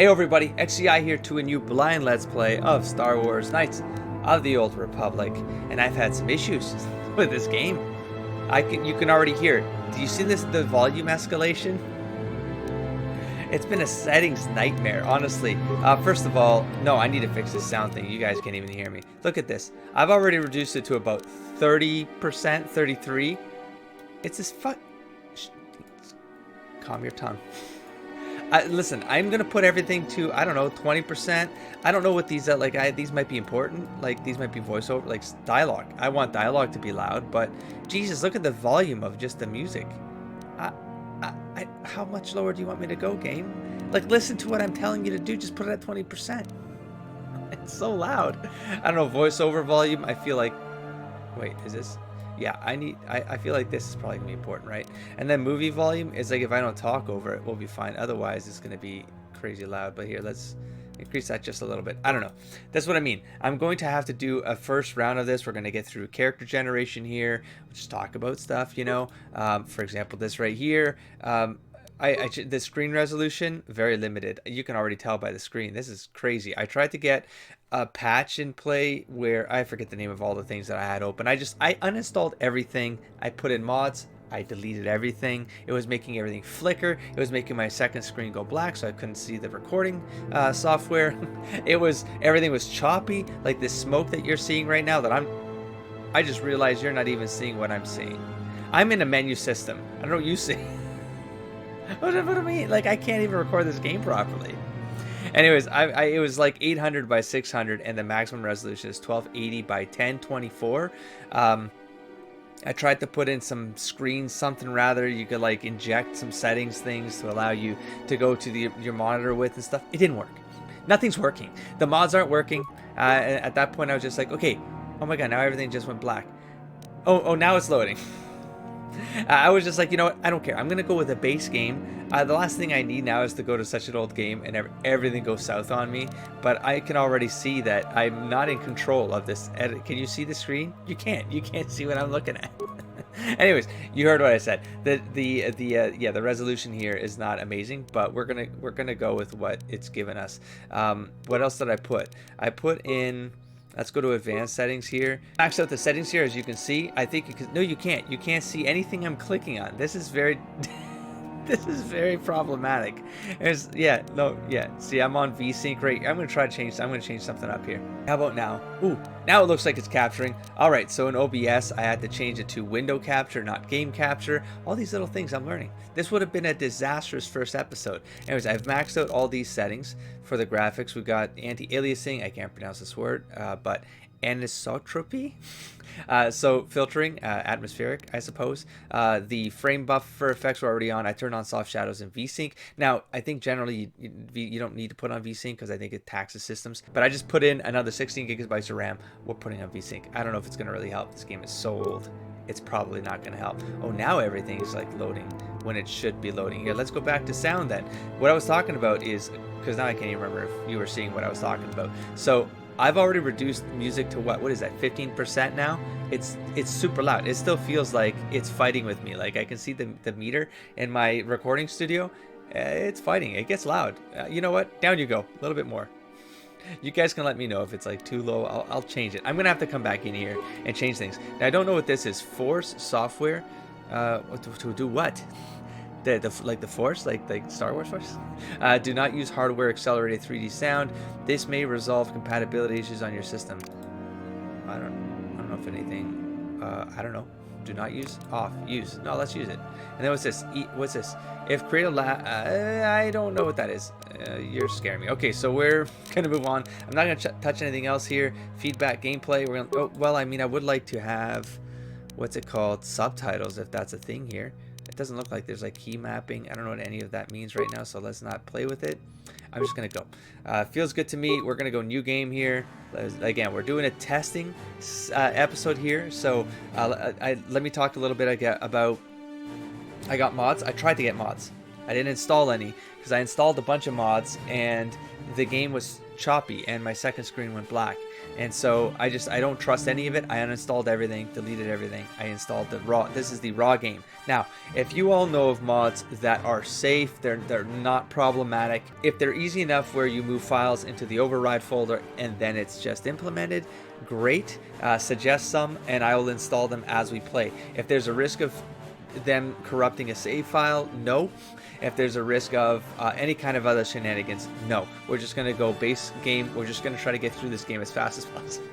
Hey everybody, XCI here to a new blind Let's Play of Star Wars Knights of the Old Republic, and I've had some issues with this game. You can already hear it. Do you see the volume escalation? It's been a settings nightmare, honestly. First of all, no, I need to fix this sound thing. You guys can't even hear me. Look at this. I've already reduced it to about 30%, 33. It's this Calm your tongue. Listen, I'm gonna put everything to, I don't know, 20%. I don't know what these are like. These might be important. Like these might be voiceover, like dialogue. I want dialogue to be loud, but Jesus, look at the volume of just the music. How much lower do you want me to go, game? Like, listen to what I'm telling you to do. Just put it at 20%. It's so loud. I don't know, voiceover volume. I feel like, wait, is this? Yeah, I feel like this is probably gonna be important, right? And then movie volume is like, if I don't talk over it, we'll be fine. Otherwise, it's gonna be crazy loud. But here, let's increase that just a little bit. I don't know. That's what I mean. I'm going to have to do a first round of this. We're gonna get through character generation here. We'll just talk about stuff, you know. For example, this right here. The screen resolution, very limited. You can already tell by the screen. This is crazy. I tried to get a patch in play where I forget the name of all the things that I had open. I uninstalled everything. I put in mods. I deleted everything. It was making everything flicker. It was making my second screen go black, so I couldn't see the recording software. Everything was choppy, like this smoke that you're seeing right now. I just realized you're not even seeing what I'm seeing. I'm in a menu system. I don't know what you see. What do I mean? Like, I can't even record this game properly. Anyways, it was like 800 by 600, and the maximum resolution is 1280 by 1024. I tried to put in some screens, something rather. You could like inject some settings things to allow you to go to your monitor width and stuff. It didn't work. Nothing's working. The mods aren't working. At that point, I was just like, okay, oh my god, now everything just went black. Oh, now it's loading. I was just like, you know what? I don't care. I'm going to go with a base game. The last thing I need now is to go to such an old game and everything goes south on me. But I can already see that I'm not in control of this edit. Can you see the screen? You can't. You can't see what I'm looking at. Anyways, you heard what I said. The resolution here is not amazing, but we're gonna go with what it's given us. What else did I put? I put in. Let's go to advanced settings here. Max out the settings here, as you can see. I think you can. No, you can't. You can't see anything I'm clicking on. This is very, this is very problematic. See, I'm on VSync right. I'm gonna try to change. I'm gonna change something up here. How about now? Ooh, now it looks like it's capturing. All right, so in OBS, I had to change it to window capture, not game capture. All these little things I'm learning. This would have been a disastrous first episode. Anyways, I've maxed out all these settings. For the graphics, we got anti-aliasing. I can't pronounce this word, but anisotropy. So filtering, atmospheric, I suppose. The frame buffer effects were already on. I turned on soft shadows and VSync. Now, I think generally you don't need to put on VSync because I think it taxes systems. But I just put in another 16 gigabytes of RAM. We're putting on VSync. I don't know if it's going to really help. This game is so old. It's probably not going to help. Oh, now everything is like loading when it should be loading. Here, let's go back to sound then. What I was talking about is, because now I can't even remember if you were seeing what I was talking about. So I've already reduced music to what is that, 15% now? It's super loud. It still feels like it's fighting with me. Like I can see the meter in my recording studio. It's fighting. It gets loud. You know what? Down you go. A little bit more. You guys can let me know if it's like too low. I'll change it. I'm gonna have to come back in here and change things. Now I don't know what this is. Force software. To do what? Like the Force, like Star Wars Force. Do not use hardware accelerated 3D sound. This may resolve compatibility issues on your system. I don't know if anything. I don't know. Do not use. Off. Use. No, let's use it. And then what's this? What's this? If create a I don't know what that is. You're scaring me. Okay, so we're gonna move on. I'm not gonna touch anything else here. Feedback, gameplay. We're gonna. Oh, well, I mean, I would like to have, what's it called? Subtitles, if that's a thing here. It doesn't look like there's like key mapping. I don't know what any of that means right now, so let's not play with it. I'm just gonna go. Feels good to me. We're gonna go new game here. Again, we're doing a testing episode here, so let me talk a little bit about. I got mods. I tried to get mods. I didn't install any because I installed a bunch of mods and the game was choppy and my second screen went black. And so I don't trust any of it. I uninstalled everything, deleted everything. I installed the raw. This is the raw game. Now, if you all know of mods that are safe, they're not problematic. If they're easy enough where you move files into the override folder and then it's just implemented, great. Suggest some and I will install them as we play. If there's a risk of them corrupting a save file, no. If there's a risk of any kind of other shenanigans, no. We're just going to go base game. We're just going to try to get through this game as fast as possible.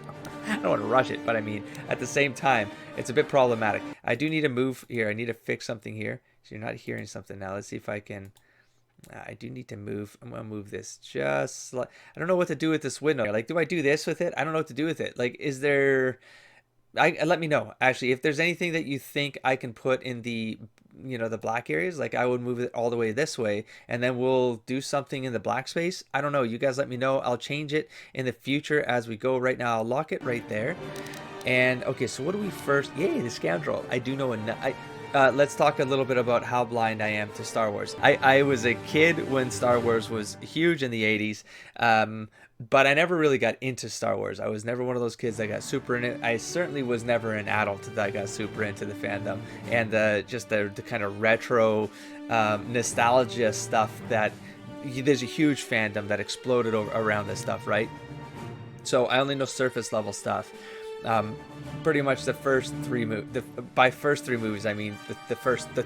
I don't want to rush it, but I mean, at the same time, it's a bit problematic. I do need to move here. I need to fix something here. So you're not hearing something now. Let's see if I can... I do need to move. I'm going to move this just... I don't know what to do with this window. Like, do I do this with it? I don't know what to do with it. Like, is there... let me know, actually, if there's anything that you think I can put in the, the black areas. Like, I would move it all the way this way, and then we'll do something in the black space. I don't know. You guys let me know. I'll change it in the future as we go. Right now, I'll lock it right there. And, okay, so what do we first... Yay, the scoundrel. I do know enough. Let's talk a little bit about how blind I am to Star Wars. I was a kid when Star Wars was huge in the 80s. But I never really got into Star Wars. I was never one of those kids that got super in it. I certainly was never an adult that got super into the fandom. And just the kind of retro nostalgia stuff that... There's a huge fandom that exploded around this stuff, right? So I only know surface level stuff. Pretty much the first three movies. By first three movies, I mean the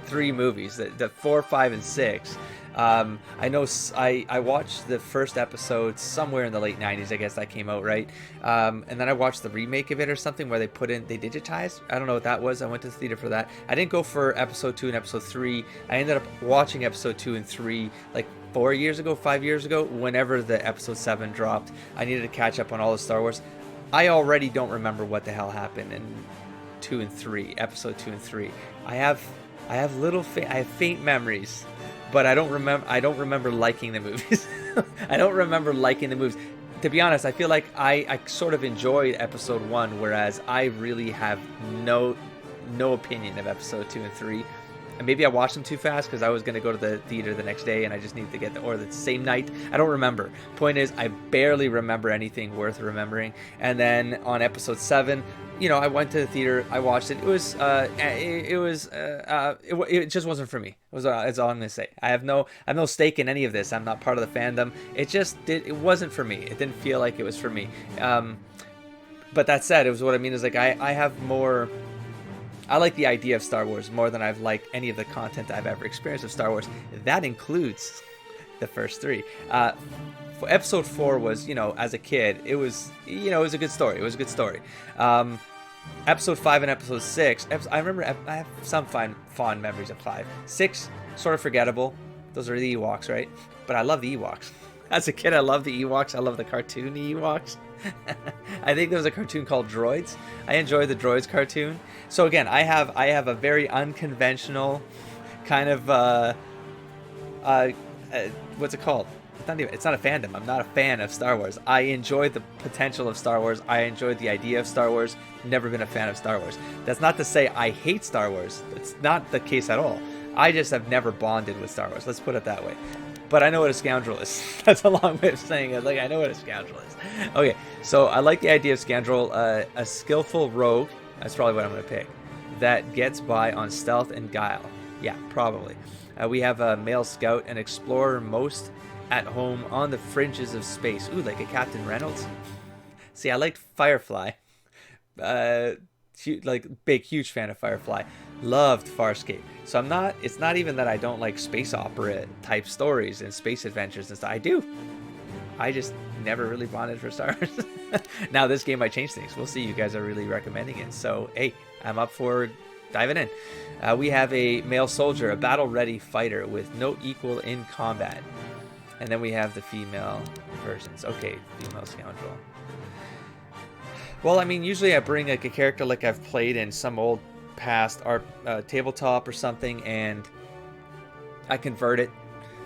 three movies, the 4, 5, and 6. I know I watched the first episode somewhere in the late 90s, I guess that came out, right? And then I watched the remake of it or something where they digitized. I don't know what that was. I went to the theater for that. I didn't go for episode 2 and episode 3. I ended up watching episode 2 and 3 like 5 years ago, whenever the episode 7 dropped. I needed to catch up on all the Star Wars. I already don't remember what the hell happened in episode 2 and 3. I have faint memories, but I don't remember liking the movies. I don't remember liking the movies. To be honest, I feel like I sort of enjoyed episode 1, whereas I really have no opinion of episode 2 and 3. And maybe I watched them too fast because I was going to go to the theater the next day and I just needed to get or the same night. I don't remember. Point is, I barely remember anything worth remembering. And then on episode 7, I went to the theater. I watched it. It just wasn't for me. It's all I'm going to say. I have no stake in any of this. I'm not part of the fandom. It wasn't for me. It didn't feel like it was for me. But that said, it was what I mean is like I have more... I like the idea of Star Wars more than I've liked any of the content I've ever experienced of Star Wars. That includes the first 3. Episode 4 was, as a kid, it was a good story. It was a good story. Episode 5 and episode 6, I remember I have some fond memories of 5. 6, sort of forgettable. Those are the Ewoks, right? But I love the Ewoks. As a kid, I love the Ewoks. I love the cartoon Ewoks. I think there was a cartoon called Droids. I enjoy the Droids cartoon. So again, I have a very unconventional kind of what's it called? It's not a fandom. I'm not a fan of Star Wars. I enjoy the potential of Star Wars. I enjoyed the idea of Star Wars. Never been a fan of Star Wars. That's not to say I hate Star Wars. It's not the case at all. I just have never bonded with Star Wars. Let's put it that way. But I know what a scoundrel is. That's a long way of saying it. Like, I know what a scoundrel is. Okay, so I like the idea of scoundrel. A skillful rogue, that's probably what I'm going to pick, that gets by on stealth and guile. Yeah, probably. We have a male scout, an explorer most at home on the fringes of space. Ooh, like a Captain Reynolds. See, I liked Firefly. Huge fan of Firefly. Loved Farscape. So it's not even that I don't like space opera type stories and space adventures and stuff. I do. I just never really bonded for Star Wars. Now this game might change things. We'll see. You guys are really recommending it. So, hey, I'm up for diving in. We have a male soldier, a battle-ready fighter with no equal in combat. And then we have the female versions. Okay, female scoundrel. Well, I mean, usually I bring like a character like I've played in some old past art tabletop or something, and I convert it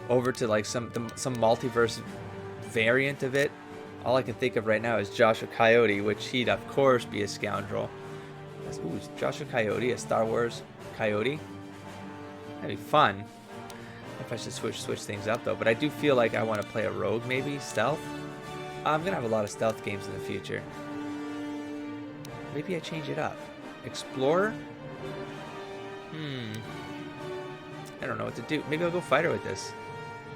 over to like some multiverse variant of it. All I can think of right now is Joshua Coyote, which he'd of course be a scoundrel. Ooh, Joshua Coyote, a Star Wars Coyote. That'd be fun. If I should switch things up though, but I do feel like I want to play a rogue, maybe stealth. I'm gonna have a lot of stealth games in the future. Maybe I change it up. Explorer? I don't know what to do. Maybe I'll go fighter with this.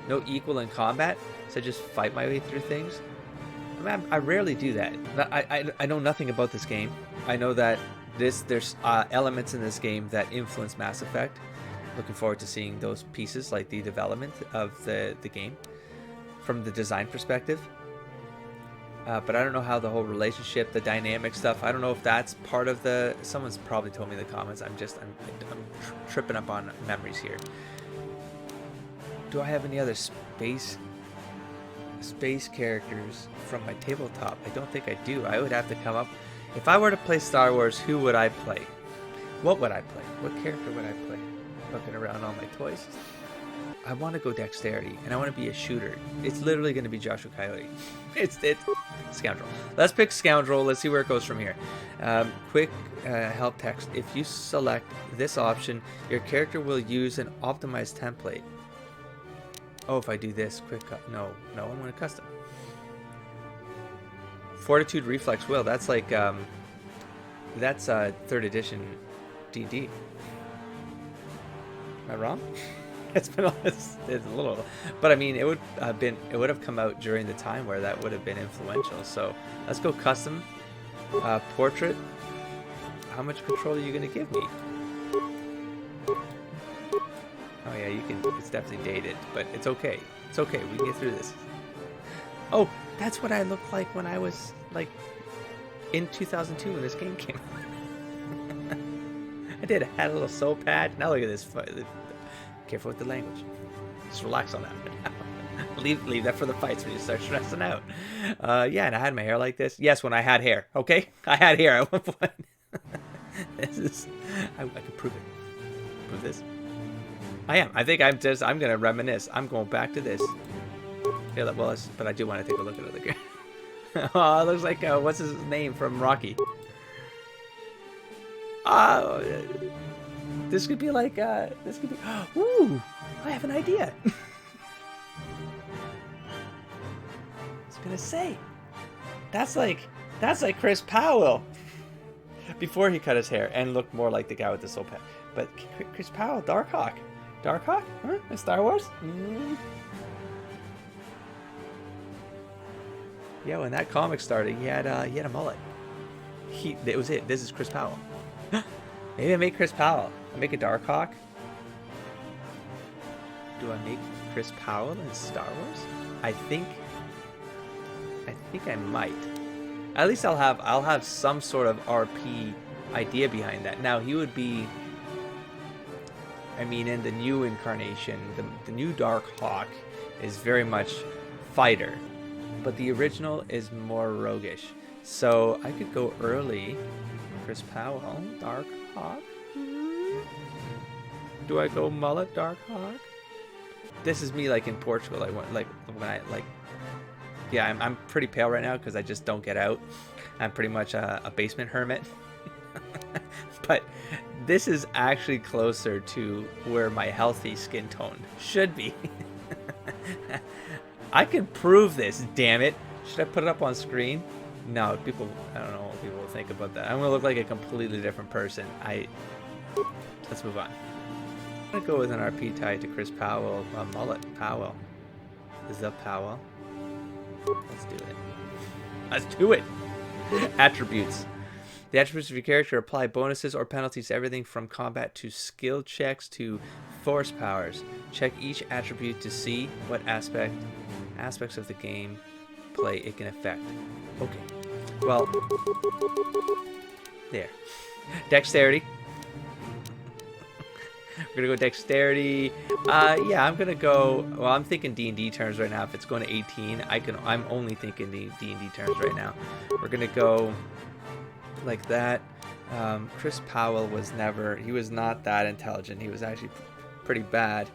No equal in combat, so I just fight my way through things. I mean, I rarely do that. I know nothing about this game. I know that there's elements in this game that influence Mass Effect. Looking forward to seeing those pieces, like the development of the game from the design perspective. But I don't know how the whole relationship, the dynamic stuff, I don't know if that's part of the... Someone's probably told me in the comments. I'm tripping up on memories here. Do I have any other space characters from my tabletop? I don't think I do. I would have to come up... If I were to play Star Wars, who would I play? What would I play? What character would I play? Looking around all my toys. I want to go dexterity, and I want to be a shooter. It's literally going to be Joshua Coyote. It's Scoundrel. Let's pick Scoundrel. Let's see where it goes from here. Quick help text. If you select this option, your character will use an optimized template. Oh, if I do this, no, I want a custom. Fortitude, Reflex, Will. That's like, that's 3rd edition D&D. Am I wrong? It's a little, but I mean, it would have come out during the time where that would have been influential. So let's go custom, portrait. How much control are you gonna give me? Oh yeah, you can. It's definitely dated, but it's okay. It's okay. We can get through this. Oh, that's what I looked like when I was like in 2002 when this game came out. I did. I had a little soul patch. Now look at this. Careful with the language. Just relax on that. leave that for the fights when you start stressing out. Yeah, and I had my hair like this. Yes, when I had hair. Okay, I had hair at one point. This is. I can prove it. Prove this. I am. I think I'm gonna reminisce. I'm going back to this. Yeah, well, but I do want to take a look at it again. Oh, it looks like what's his name from Rocky? This could be like, this could be, ooh, I have an idea. I was gonna say, that's like Chris Powell. Before he cut his hair and looked more like the guy with the soul patch. But Chris Powell, Darkhawk. Darkhawk? Huh? In Star Wars? Yeah, when that comic started, he had a mullet. It was it. This is Chris Powell. Maybe I make Chris Powell. I make a Darkhawk. Do I make Chris Powell in Star Wars? I think I might. At least I'll have some sort of RP idea behind that. Now he would be. I mean, in the new incarnation, the new Darkhawk is very much fighter, but the original is more roguish. So I could go early. Chris Powell, Darkhawk. Do I go mullet, Darkhawk? This is me like in Portugal. Yeah, I'm pretty pale right now because I just don't get out. I'm pretty much a basement hermit. But this is actually closer to where my healthy skin tone should be. I can prove this, damn it. Should I put it up on screen? No, I don't know what people will think about that. I'm gonna look like a completely different person. Let's move on. I'm gonna go with an RP tied to Chris Powell, mullet Powell. The Powell. Let's do it. Let's do it. Attributes. The attributes of your character apply bonuses or penalties to everything from combat to skill checks to force powers. Check each attribute to see what aspects of the game play it can affect. Okay. Well, there. Dexterity. We're gonna go dexterity. Yeah, I'm gonna go. Well, I'm thinking D&D terms right now. If it's going to 18, I'm only thinking D&D terms right now. We're gonna go like that. Chris Powell was not that intelligent. He was actually pretty bad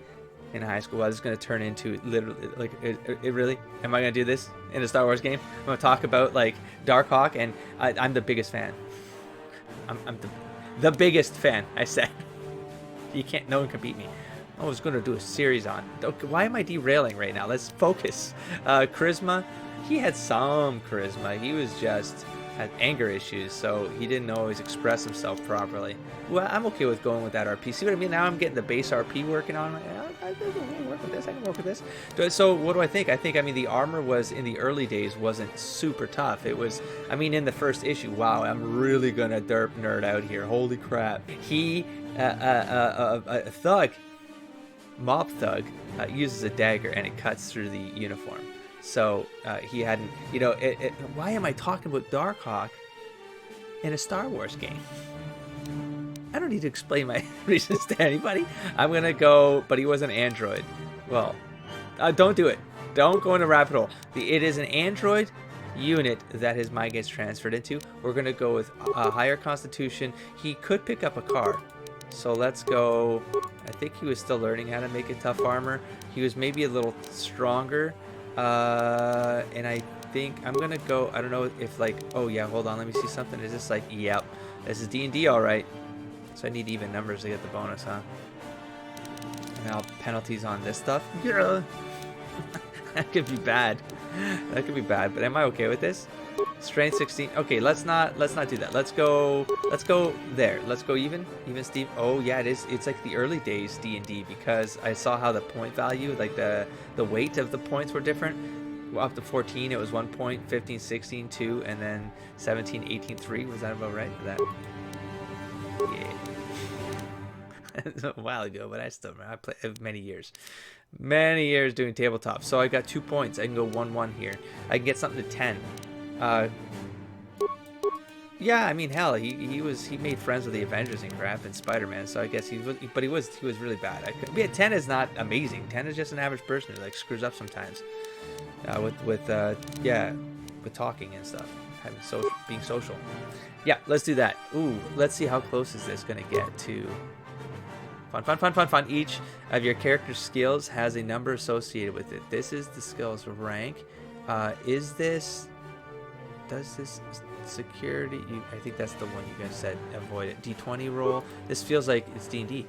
in high school. I was gonna turn into literally like it really. Am I gonna do this in a Star Wars game? I'm gonna talk about like Darkhawk, and I'm the biggest fan. I'm the biggest fan. I said. No one can beat me. I was going to do a series on. Okay, why am I derailing right now? Let's focus. Charisma. He had some charisma. He was just had anger issues, so he didn't always express himself properly. Well, I'm okay with going with that RP. See what I mean? Now I'm getting the base RP working on. I can work with this. I can work with this. So what do I think? I mean, the armor was in the early days wasn't super tough. It was, I mean, in the first issue. Wow, I'm really gonna derp nerd out here. Holy crap! He, a thug, mob thug, uses a dagger and it cuts through the uniform. So he hadn't, you know, why am I talking about Darkhawk in a Star Wars game? I don't need to explain my reasons to anybody. I'm going to go, but he was an android. Well, don't do it. Don't go in a rabbit hole. It is an android unit that his mind gets transferred into. We're going to go with a higher constitution. He could pick up a car. So let's go. I think he was still learning how to make a tough armor. He was maybe a little stronger. And I think I'm gonna go, I don't know if like, oh yeah, hold on, let me see something. Is this like, yep, this is D&D, all right. So I need even numbers to get the bonus, huh? And now penalties on this stuff. Yeah. That could be bad. That could be bad, but am I okay with this? Strength 16. Okay, let's not do that. Let's go there. Let's go even Steve. Oh yeah, it is. It's like the early days D&D, because I saw how the point value, like the weight of the points were different. Up to 14 it was 1 point, 15 16 2, and then 17 18 3. Was that about right? That, yeah. It's a while ago, but I still remember. I played many years doing tabletop. So I got 2 points. I can go 1-1 here. I can get something to 10. Yeah, I mean, hell, he made friends with the Avengers and crap and Spider-Man, so I guess he was really bad. Yeah, 10 is not amazing. 10 is just an average person who like screws up sometimes. With talking and stuff, being social. Yeah, let's do that. Ooh, let's see how close is this gonna get to. Fun. Each of your character's skills has a number associated with it. This is the skills rank. Does this security? I think that's the one you guys said avoid it. D20 roll. This feels like it's D&D.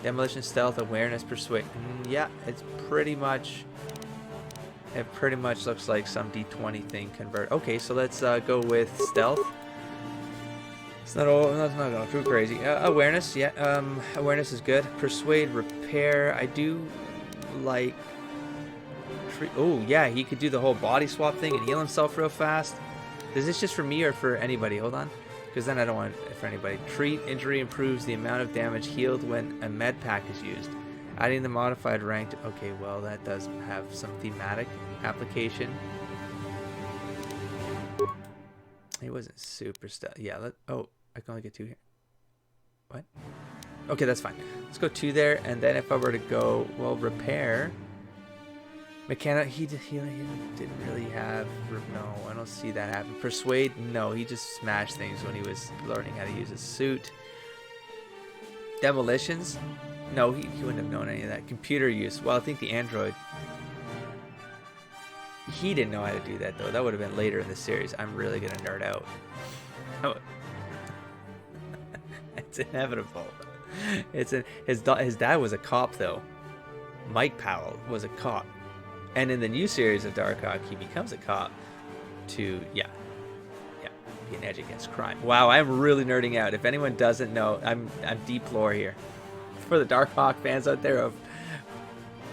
Demolition, stealth, awareness, persuade. Yeah, it's pretty much. It pretty much looks like some D20 thing convert. Okay, so let's go with stealth. It's not going too crazy. Awareness, yeah. Awareness is good. Persuade, repair. I do like. Oh yeah, he could do the whole body swap thing and heal himself real fast. Is this just for me or for anybody? Hold on, because then I don't want it for anybody. Treat injury improves the amount of damage healed when a med pack is used. Adding the modified rank to, okay, well that does have some thematic application. It wasn't super stuff. Yeah, oh, I can only get 2 here. What? Okay, that's fine. Let's go 2 there, and then if I were to go, well, repair. Mechanic, he didn't really have, no, I don't see that happen. Persuade, no, he just smashed things when he was learning how to use his suit. Demolitions, no, he wouldn't have known any of that. Computer use, well, I think the android, he didn't know how to do that though. That would have been later in the series. I'm really gonna nerd out. It's inevitable. His dad was a cop though. Mike Powell was a cop. And in the new series of Darkhawk, he becomes a cop to, be an edge against crime. Wow, I'm really nerding out. If anyone doesn't know, I'm deep lore here. For the Darkhawk fans out there,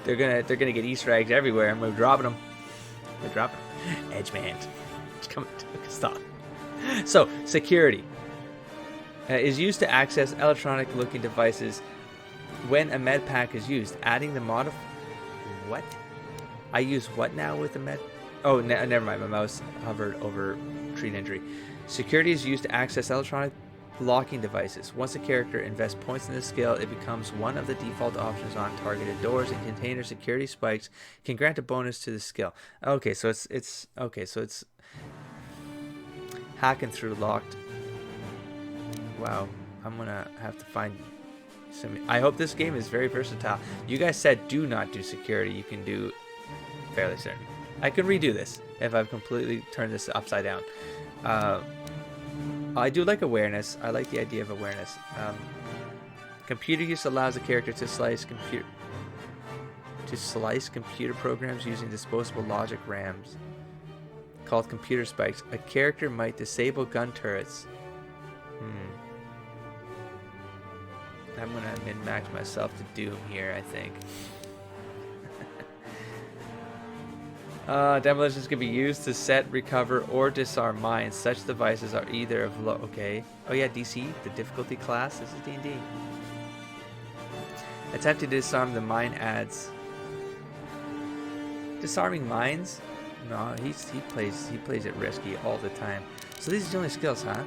they're gonna get Easter eggs everywhere, and we're dropping them. We're dropping them. Edgeman, come stop. So security is used to access electronic-looking devices when a med pack is used. Adding the what? I use what now with the med? Oh, never mind. My mouse hovered over treat injury. Security is used to access electronic locking devices. Once a character invests points in this skill, it becomes one of the default options on targeted doors and container. Security spikes can grant a bonus to the skill. Okay, so it's hacking through locked. Wow, I'm gonna have to find some. I hope this game is very versatile. You guys said do not do security. You can do. Fairly certain. I can redo this if I've completely turned this upside down. I do like awareness. I like the idea of awareness. Computer use allows a character to slice computer programs using disposable logic RAMs called computer spikes. A character might disable gun turrets. I'm gonna min-max myself to Doom here, I think. Demolitions can be used to set, recover, or disarm mines. Such devices are either of low... Okay. Oh yeah, DC, the difficulty class. This is D&D. Attempt to disarm the mine adds... Disarming mines? No, he plays it risky all the time. So these are the only skills, huh?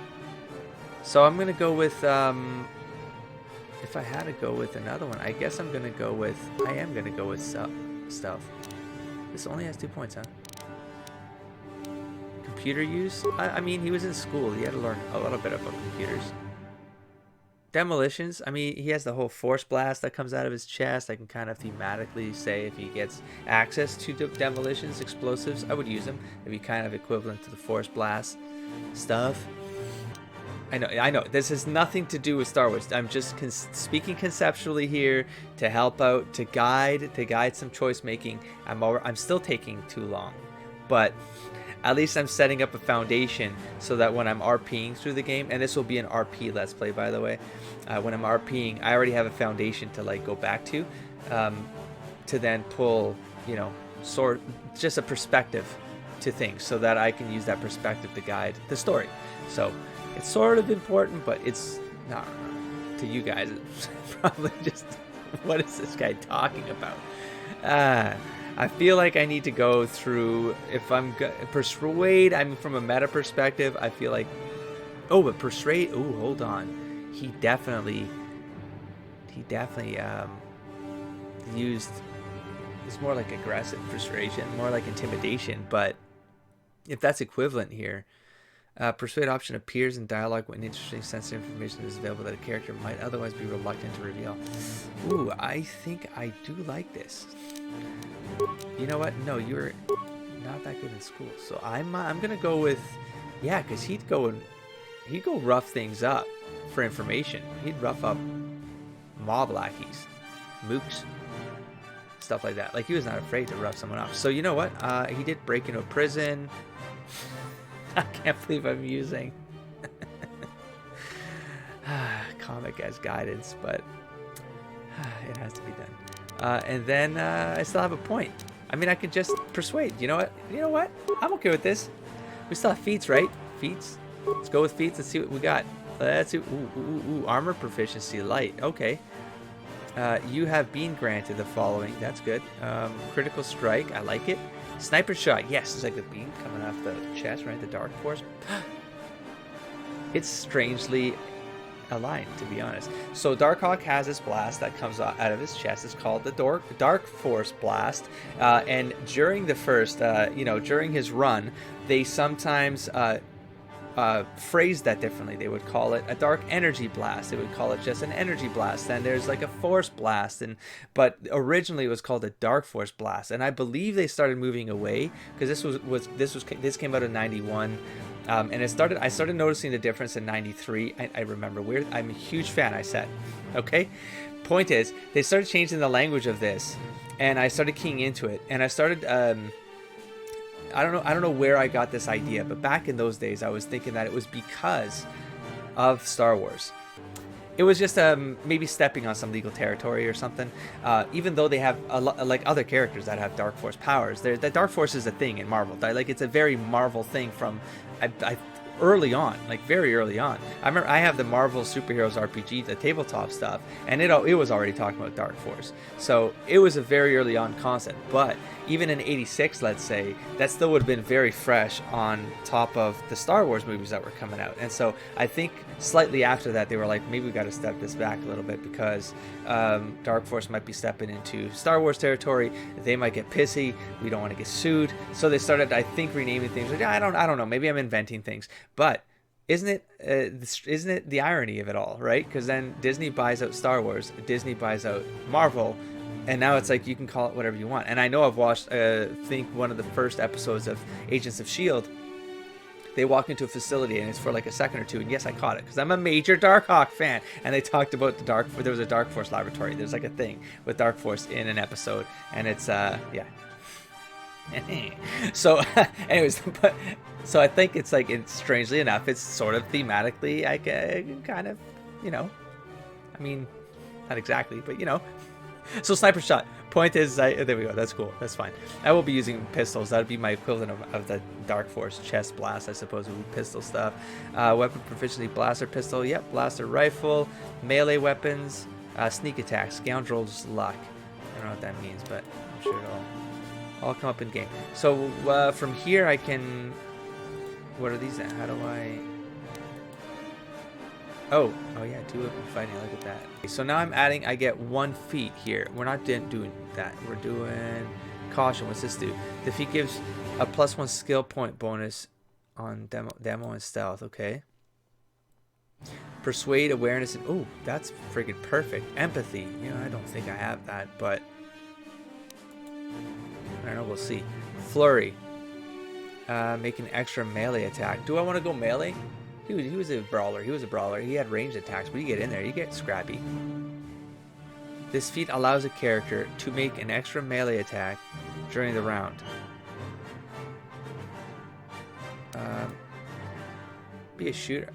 So I'm gonna go with if I had to go with another one, I guess I'm gonna go with stealth. This only has 2 points, huh? Computer use? I mean, he was in school. He had to learn a little bit about computers. Demolitions, I mean, he has the whole force blast that comes out of his chest. I can kind of thematically say if he gets access to demolitions, explosives, I would use him. It'd be kind of equivalent to the force blast stuff. I know. This has nothing to do with Star Wars. I'm just speaking conceptually here to help out, to guide some choice making. I'm still taking too long, but at least I'm setting up a foundation so that when I'm RPing through the game, and this will be an RP Let's Play, by the way, when I'm RPing, I already have a foundation to like go back to then pull, you know, just a perspective to things so that I can use that perspective to guide the story. So it's sort of important, but it's not to you guys. It's probably just, what is this guy talking about? I feel like I need to go through, if I'm persuade, I mean, from a meta perspective, I feel like, but persuade, hold on. He definitely used, it's more like aggressive persuasion, more like intimidation, but if that's equivalent here, persuade option appears in dialogue when interesting sensitive information is available that a character might otherwise be reluctant to reveal. I think I do like this. You know what? No, you're not that good in school. So I'm gonna go with, yeah, because he'd go rough things up for information. He'd rough up mob lackeys, mooks, stuff like that. Like, he was not afraid to rough someone up. So you know what? He did break into a prison. I can't believe I'm using comic as guidance, but it has to be done. And then I still have a point. I mean, I could just persuade. You know what? I'm okay with this. We still have feats, right? Feats. Let's go with feats. Let's see what we got. Let's see. Ooh, armor proficiency light. Okay. You have been granted the following. That's good. Critical strike. I like it. Sniper shot. Yes, it's like the beam coming off the chest, right? The Dark Force. It's strangely aligned, to be honest. So Darkhawk has this blast that comes out of his chest. It's called the Dark Force blast. And during the first, during his run, they sometimes phrased that differently. They would call it a dark energy blast. They would call it just an energy blast. And there's like a force blast, but originally it was called a dark force blast. And I believe they started moving away because this came out in 91. And I started noticing the difference in 93. I remember I'm a huge fan, I said. Okay? Point is, they started changing the language of this, and I started keying into it. And I started I don't know where I got this idea, but back in those days I was thinking that it was because of Star Wars. It was just maybe stepping on some legal territory or something. Even though they have like other characters that have Dark Force powers, the Dark Force is a thing in Marvel. Like, it's a very Marvel thing from early on, like very early on. I remember I have the Marvel Superheroes RPG, the tabletop stuff, and it was already talking about Dark Force. So it was a very early on concept. But even in '86, let's say, that still would have been very fresh on top of the Star Wars movies that were coming out. And so I think slightly after that, they were like, maybe we got to step this back a little bit because Dark Force might be stepping into Star Wars territory. They might get pissy. We don't want to get sued. So they started, I think, renaming things. Like, I don't know. Maybe I'm inventing things. But isn't it the irony of it all, right? Because then Disney buys out Star Wars, Disney buys out Marvel, and now it's like you can call it whatever you want. And I know I've watched, I think, one of the first episodes of Agents of S.H.I.E.L.D., they walk into a facility and it's for like a second or two. And yes, I caught it because I'm a major Darkhawk fan. And they talked about there was a Dark Force laboratory. There's like a thing with Dark Force in an episode, and it's yeah. So, anyways, but so I think it's like, it's strangely enough, it's sort of thematically, I can kind of, I mean, not exactly, but So sniper shot. Point is, there we go. That's cool. That's fine. I will be using pistols. That would be my equivalent of the Dark Force chest blast, I suppose, would be pistol stuff. Weapon proficiency, blaster pistol. Yep, blaster rifle. Melee weapons. Sneak attack. Scoundrel's luck. I don't know what that means, but I'm sure it'll all come up in game. So from here I can... What are these at? How do I... Oh yeah, 2 of them fighting. Look at that. Okay, so now I'm adding, I get 1 feat here. We're not doing that. We're doing caution. What's this do? The feat gives a +1 skill point bonus on demo and stealth. Okay. Persuade, awareness, and oh, that's friggin' perfect. Empathy. I don't think I have that, but I don't know. We'll see. Flurry. Make an extra melee attack. Do I want to go melee? He was a brawler. He had ranged attacks, but you get in there, you get scrappy. This feat allows a character to make an extra melee attack during the round. Be a shooter.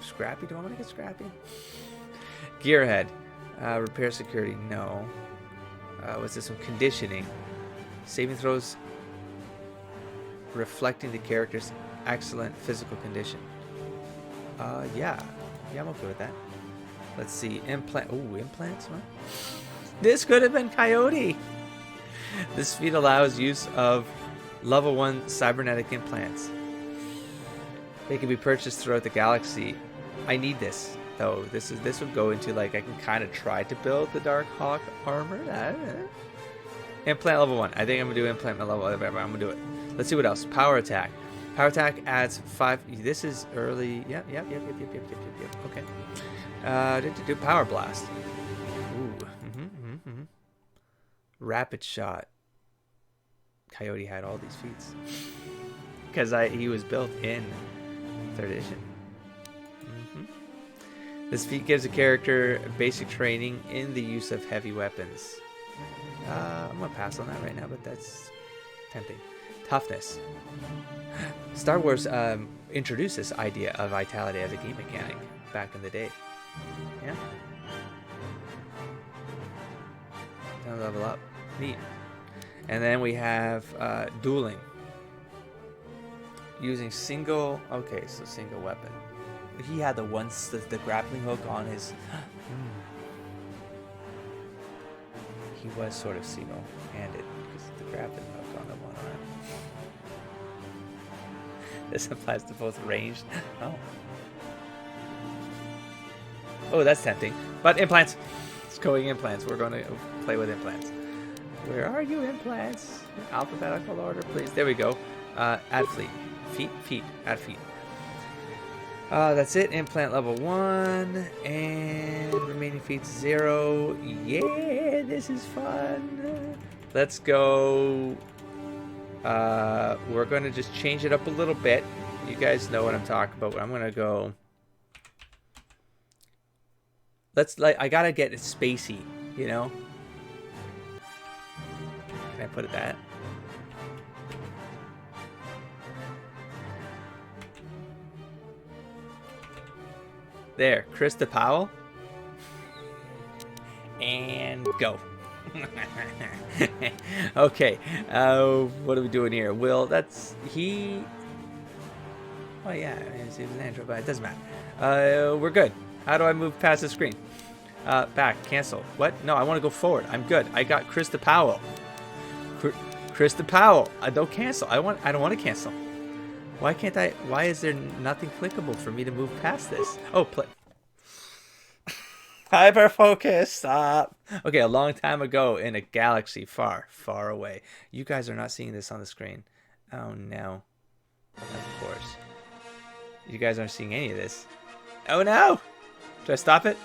Scrappy? Do I want to get scrappy? Gearhead. Repair security. No. What's this one? Conditioning. Saving throws reflecting the character's excellent physical condition. Yeah, I'm okay with that. Let's see, implant. Ooh, implants. What? This could have been Coyote. This feat allows use of level 1 cybernetic implants. They can be purchased throughout the galaxy. I need this though. This would go into, like, I can kind of try to build the Darkhawk armor. Implant level 1. I think I'm gonna do implant level. I'm gonna do it. Let's see what else. Power attack. Power attack adds 5. This is early. Yep. Okay. Do power blast. Ooh. Rapid shot. Coyote had all these feats because he was built in 3rd edition. This feat gives a character basic training in the use of heavy weapons. I'm gonna pass on that right now, but that's tempting. Toughness. Star Wars introduced this idea of vitality as a game mechanic back in the day. Yeah. Now level up. Neat. And then we have dueling. Using single... Okay, so single weapon. He had the grappling hook on his... He was sort of single-handed because the grappling hook on the one arm. This applies to both ranged. Oh, that's tempting. But implants. It's going implants. We're going to play with implants. Where are you, implants? Alphabetical order, please. There we go. Add fleet. Feet. Add feet. That's it. Implant level 1. And remaining feet 0. Yeah, this is fun. Let's go. We're going to just change it up a little bit. You guys know what I'm talking about. I'm going to go. I got to get it spacey, Can I put it that? There, Krista Powell. And go. Okay, what are we doing here? Will, that's he. Oh yeah, it's an intro, but it doesn't matter. We're good. How do I move past the screen? Back, cancel. What? No, I want to go forward. I'm good. I got Krista Powell. Krista Powell. Don't cancel. I don't want to cancel. Why can't I? Why is there nothing clickable for me to move past this? Oh, play. Hyper focus. Stop. Okay, a long time ago in a galaxy far, far away. You guys are not seeing this on the screen. Oh no. Of course. You guys aren't seeing any of this. Oh no. Should I stop it?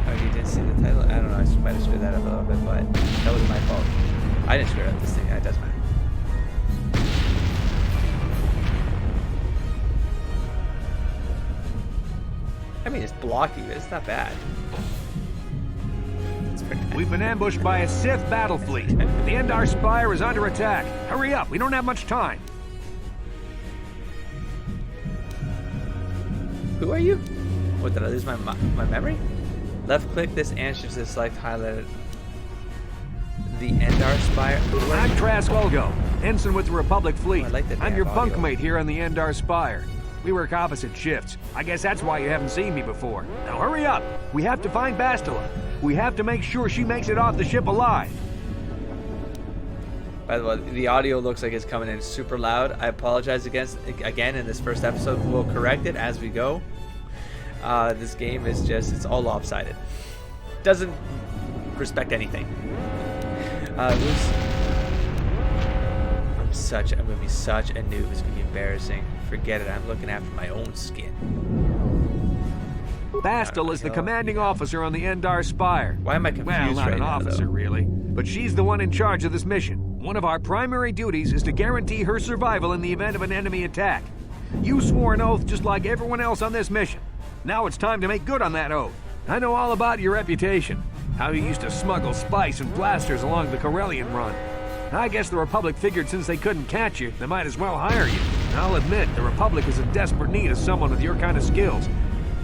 Oh, you didn't see the title? I don't know. I might have screwed that up a little bit, but that was my fault. I didn't screw up this thing. It doesn't matter. I mean, it's blocky, but it's not bad. It's pretty nice. We've been ambushed by a Sith battle fleet. The Endar Spire is under attack. Hurry up, we don't have much time. Who are you? What, did I lose my memory? Left click this answer to select highlighted the Endar Spire. I'm Trask Olgo, ensign with the Republic Fleet. Oh, I like that I'm your damn audio. bunkmate here on the Endar Spire. We work opposite shifts. I guess that's why you haven't seen me before. Now hurry up. We have to find Bastila. We have to make sure she makes it off the ship alive. By the way, the audio looks like it's coming in super loud. I apologize again in this first episode. We'll correct it as we go. This game is just, it's all lopsided. Doesn't respect anything. I'm gonna be such a noob. It's gonna be embarrassing. Forget it. I'm looking after my own skin. Bastila is the commanding officer on the Endar Spire. Why am I confused Well, not right an now, officer, though? really. But she's the one in charge of this mission. One of our primary duties is to guarantee her survival in the event of an enemy attack. You swore an oath just like everyone else on this mission. Now it's time to make good on that oath. I know all about your reputation. How you used to smuggle spice and blasters along the Corellian run. I guess the Republic figured since they couldn't catch you, they might as well hire you. I'll admit, the Republic is in desperate need of someone with your kind of skills.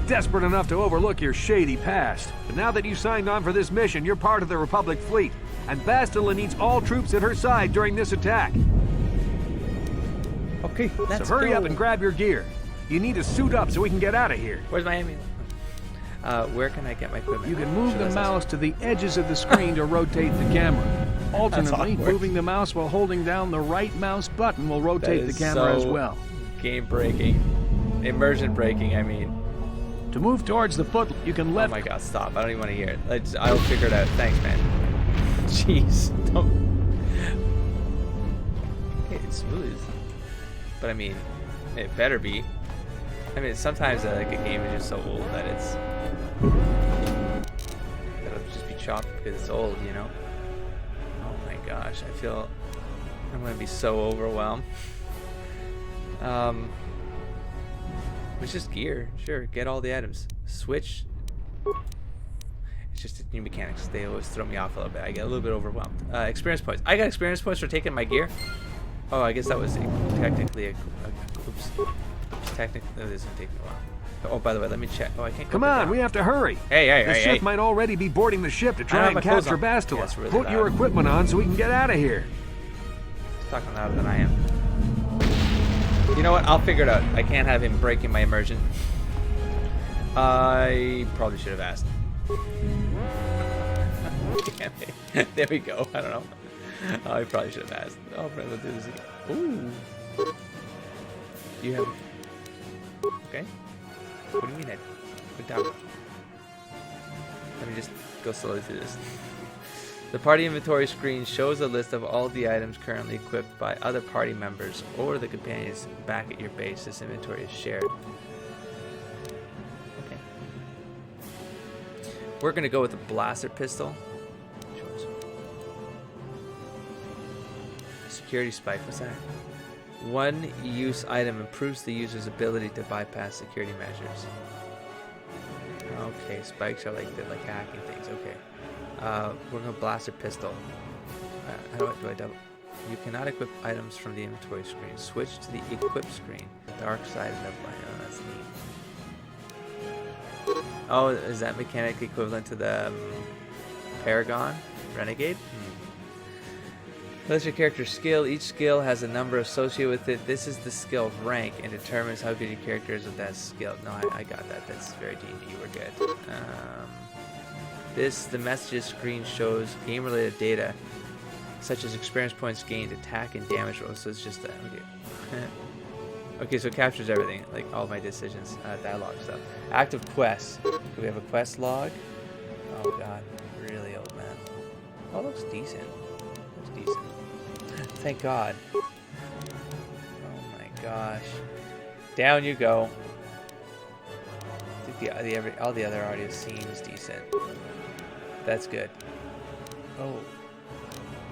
Desperate enough to overlook your shady past. But now that you signed on for this mission, you're part of the Republic fleet. And Bastila needs all troops at her side during this attack. Okay, let's So hurry go. up and grab your gear. You need to suit up so we can get out of here. Where's my ambulance? Where can I get my equipment? You can move Should the I say- mouse to the edges of the screen to rotate the camera. Alternately, awkward. moving the mouse while holding down the right mouse button will rotate the is camera as so well. Game breaking. Immersion breaking, I mean. To move towards the foot, you can Oh left my god, stop. I don't even want to hear it. I'll figure it out. Thanks, man. Jeez. Don't. Okay, it's smooth. But I mean, it better be. I mean, sometimes like a game is just so old that it'll just be chopped because it's old, you know? Oh my gosh, I feel I'm gonna be so overwhelmed. It's just gear. Sure, get all the items. Switch. It's just new mechanics. They always throw me off a little bit. I get a little bit overwhelmed. Experience points. I got experience points for taking my gear. Oh, I guess that was technically a oops. Technically, this is taking a while. Oh, by the way, let me check. Oh, I can't. Come on, we have to hurry. Hey, The ship might already be boarding the ship to I try have and my clothes capture on. Bastila. Yeah, it's really Put your loud. equipment on so we can get out of here. He's talking louder than I am. You know what? I'll figure it out. I can't have him breaking my immersion. I probably should have asked. Damn it. There we go. I don't know. I probably should have asked. Oh, but we'll do this again. Ooh. You have. Okay. What do you mean? Put down. Let me just go slowly through this. The party inventory screen shows a list of all the items currently equipped by other party members or the companions back at your base. This inventory is shared. Okay. We're gonna go with the blaster pistol. Choice. Security spike. What's that? One use item improves the user's ability to bypass security measures. Okay, spikes are like they're like hacking things. Okay. We're gonna blaster pistol. How do I double? You cannot equip items from the inventory screen. Switch to the equip screen. The dark side of the blind. Oh, that's neat. Oh, is that mechanic equivalent to the Paragon Renegade? That's your character's skill. Each skill has a number associated with it. This is the skill rank and determines how good your character is with that skill. No, I got that. That's very D&D. We're good. The messages screen shows game-related data, such as experience points gained, attack, and damage rolls. So it's just that. Okay. Okay, so it captures everything, like all my decisions, dialogue stuff. Active quests. Do we have a quest log? Oh god, really old man. Oh, it looks decent. Looks decent. Thank God. Oh my gosh. Down you go. think all the other audio seems decent. That's good. Oh,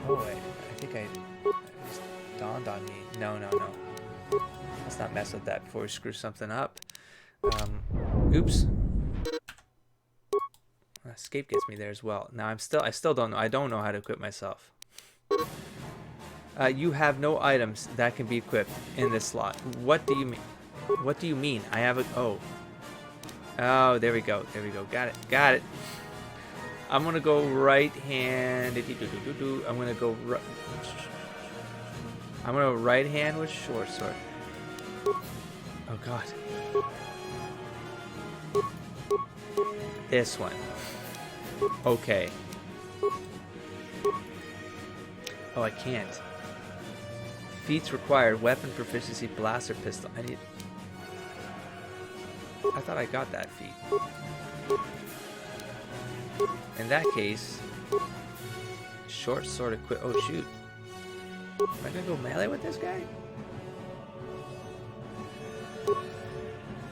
wait. I think it just dawned on me. No. Let's not mess with that before we screw something up. Oops. Escape gets me there as well. Now I still don't know. I don't know how to equip myself. You have no items that can be equipped in this slot. What do you mean? What do you mean? I have a... Oh, there we go. Got it. I'm gonna go right-hand. I'm gonna go right. I'm gonna right hand with short sword. Oh God. This one. Okay. Oh, I can't. Feats required: weapon proficiency, blaster pistol. I thought I got that feat. In that case, short sword equip. Oh shoot! Am I gonna go melee with this guy?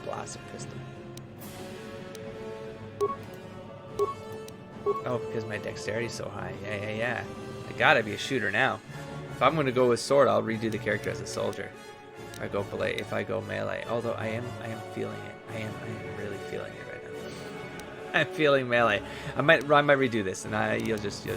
Blaster pistol. Oh, because my dexterity is so high. Yeah. I gotta be a shooter now. If I'm gonna go with sword, I'll redo the character as a soldier. If I go melee. Although I am feeling it. I am really feeling it right now. I'm feeling melee. I might redo this, and you'll just.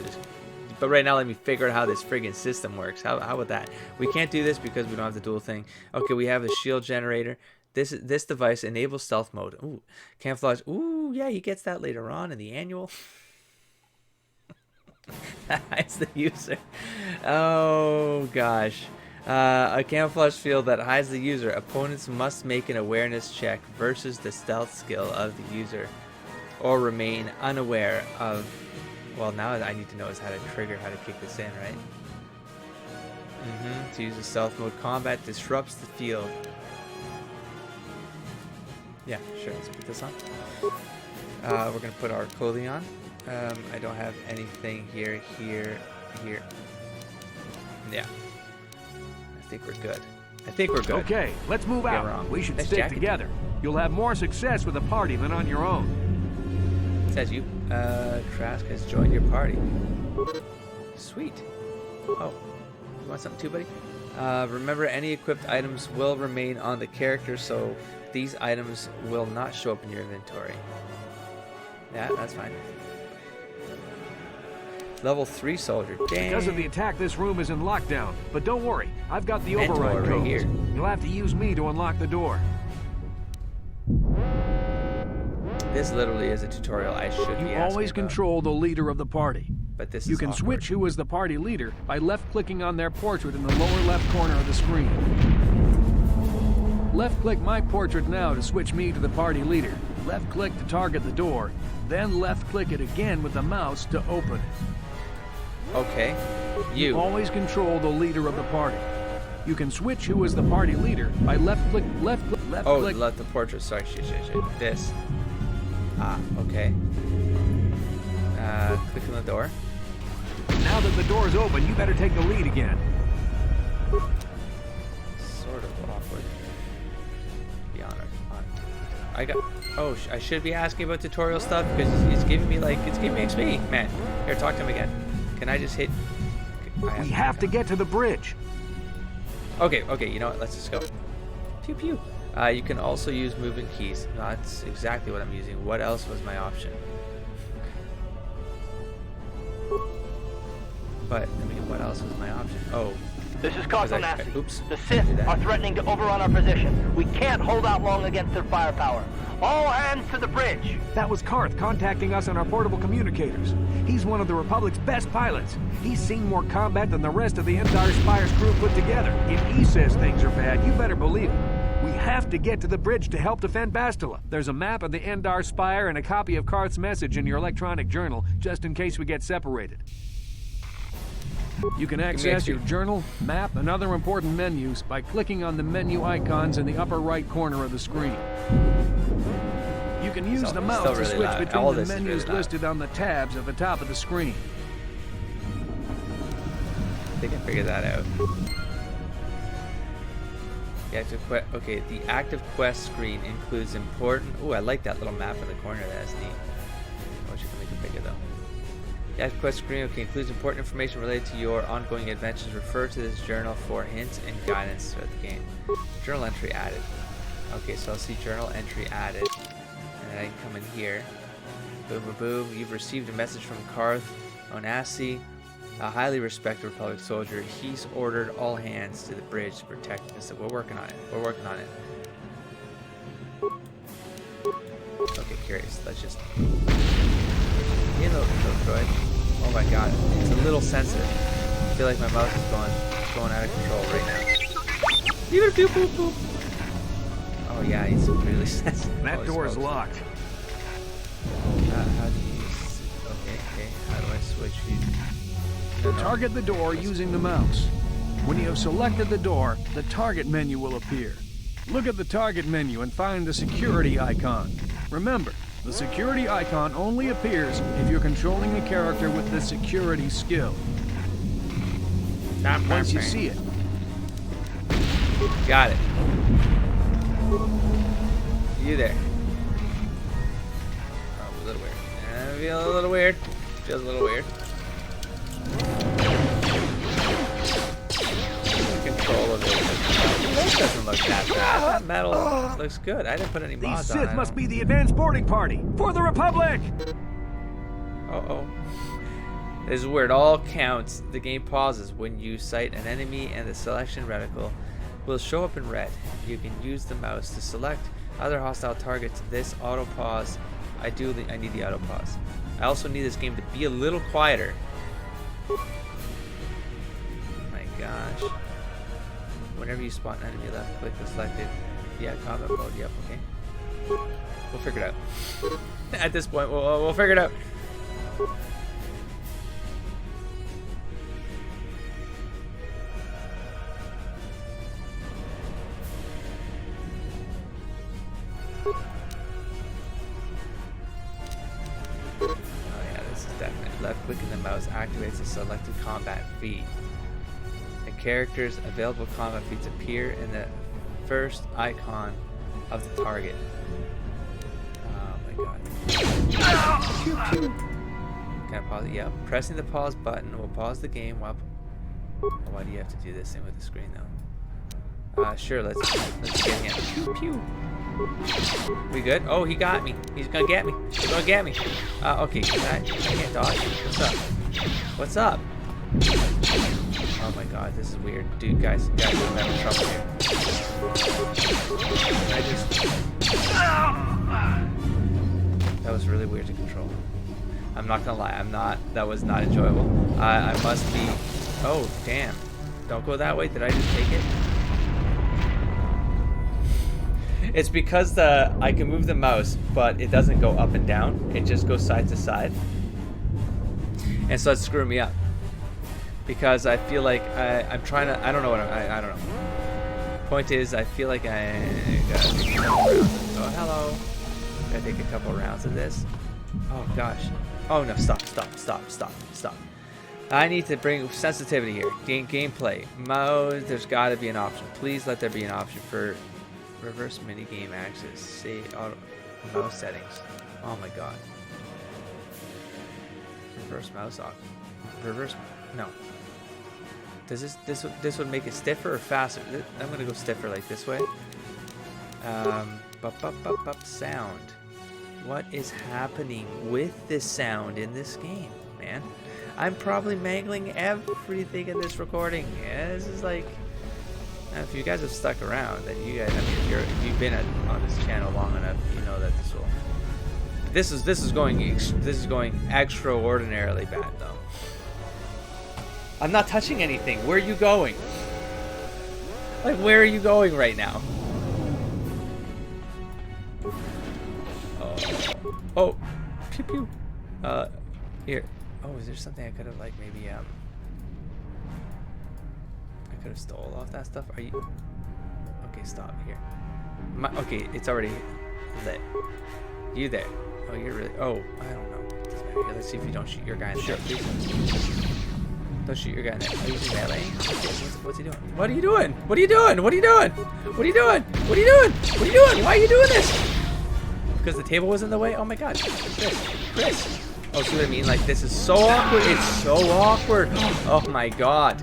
But right now, let me figure out how this friggin' system works. How about that? We can't do this because we don't have the dual thing. Okay, we have the shield generator. This device enables stealth mode. Ooh, camouflage. Ooh, yeah, he gets that later on in the annual. Hides the user. Oh gosh. A camouflage field that hides the user. Opponents must make an awareness check versus the stealth skill of the user, or remain unaware of. Well, now I need to know is how to kick this in, right? To use the stealth mode, combat disrupts the field. Yeah, sure. Let's put this on. We're gonna put our clothing on. I don't have anything here. Yeah. I think we're good. Okay, let's move out. Wrong. We should Nice stick jacket. together. You'll have more success with a party than on your own. It says you. Trask has joined your party. Sweet. Oh, you want something too, buddy? Remember, any equipped items will remain on the character, so these items will not show up in your inventory. Yeah, that's fine. Level 3 soldier. Dang. Because of the attack, this room is in lockdown. But don't worry, I've got the Mentor override right codes. here. You'll have to use me to unlock the door. This literally is a tutorial I should be You asking always about. control the leader of the party. But this You is can awkward. switch who is the party leader by left-clicking on their portrait in the lower left corner of the screen. Left-click my portrait now to switch me to the party leader. Left-click to target the door, then left-click it again with the mouse to open it. Okay. You always control the leader of the party. You can switch who is the party leader by left-click. Oh, left the portrait. Sorry, shit. This. Ah, okay. Click on the door. Now that the door's open, you better take the lead again. Sort of awkward. Be honest. I got. Oh, I should be asking about tutorial stuff because it's giving me XP. Man, here, talk to him again. Can I just hit? We have to get to the bridge. Okay. You know what? Let's just go. Pew pew. You can also use movement keys. No, that's exactly what I'm using. What else was my option? But I mean, what else was my option? Oh. This is Cosmo Nasty. Oops. The Sith are threatening to overrun our position. We can't hold out long against their firepower. All hands to the bridge. That was Karth contacting us on our portable communicators. He's one of the Republic's best pilots. He's seen more combat than the rest of the Endar Spire's crew put together. If he says things are bad, you better believe it. We have to get to the bridge to help defend Bastila. There's a map of the Endar Spire and a copy of Karth's message in your electronic journal, just in case we get separated. You can access your journal, map, and other important menus by clicking on the menu icons in the upper right corner of the screen. You can use the mouse to switch between the menus listed on the tabs at the top of the screen. I think I figured that out. The active quest. Okay, the active quest screen includes important. Oh, I like that little map in the corner. That's neat. I wish you could make it bigger though. The active quest screen includes important information related to your ongoing adventures. Refer to this journal for hints and guidance throughout the game. Journal entry added. Okay, so I'll see journal entry added, and then I can come in here. Boom, boom, boom. You've received a message from Karth Onasi, a highly respected Republic soldier. He's ordered all hands to the bridge to protect us. So we're working on it. We're working on it. Okay, curious. Let's just. Little droid. Oh my god, it's a little sensitive. I feel like my mouse is going out of control right now. Oh yeah, he's really sensitive. That door is locked. How do you use it? Okay. How do I switch views? No. Target the door using the mouse. When you have selected the door, the target menu will appear. Look at the target menu and find the security icon. Remember, the security icon only appears if you're controlling a character with the security skill. Once you see it. Got it. You there. Oh, a little weird. I feel a little weird. Feels a little weird. Control of it. It doesn't look that bad. That metal looks good. I didn't put any mods on it. These Sith must be the advanced boarding party for the Republic! Uh-oh. This is where it all counts. The game pauses when you sight an enemy and the selection reticle will show up in red. You can use the mouse to select other hostile targets. This auto pause. I need the auto pause. I also need this game to be a little quieter. Oh my gosh. Whenever you spot an enemy, left click the selected. Yeah, combat mode. Yep, okay. We'll figure it out. At this point, we'll figure it out. Left clicking the mouse activates the selected combat feed. The character's available combat feeds appear in the first icon of the target. Oh my god. Can I pause it? Yeah. Pressing the pause button will pause the game while. Why do you have to do this thing with the screen though? Sure, let's get him. Pew pew. We good? Oh, he got me. He's gonna get me. He's gonna get me. Okay, I can't dodge. What's up? Oh my god, this is weird. Dude, guys, I'm having trouble here. That was really weird to control. I'm not gonna lie, that was not enjoyable. I must be, oh, damn. Don't go that way, did I just take it? It's because I can move the mouse, but it doesn't go up and down. It just goes side to side. And so it's screwing me up. Because I feel like I'm trying to, I don't know. Point is, I feel like I gotta take a couple rounds. Oh, hello. Gotta take a couple rounds of this. Oh, gosh. Oh, no, stop. I need to bring sensitivity here. Gameplay. Mode, there's gotta be an option. Please let there be an option for reverse minigame access. Save auto mouse settings. Oh my god. Reverse mouse off. Reverse. No. Does this would make it stiffer or faster? I'm gonna go stiffer like this way. Sound. What is happening with this sound in this game, man? I'm probably mangling everything in this recording. Yeah, this is like. Now, if you guys have stuck around, then you guys, I mean, if you've been on this channel long enough, you know that this is going extraordinarily bad though. I'm not touching anything. Where are you going? Like, where are you going right now? Oh, pew pew. Here. Oh, is there something I could have like maybe could have stole off that stuff. Are you okay? Stop here. Okay, it's already lit. You there? Oh, you're really. Oh, I don't know. Here, let's see if you don't shoot your guy in the head. Don't shoot your gun. Are you using melee? What's he doing? What are you doing? What are you doing? What are you doing? What are you doing? What are you doing? What are you doing? Why are you doing this? Because the table was in the way? Oh my god. Chris. Oh, see what I mean? Like, this is so awkward. It's so awkward. Oh my god.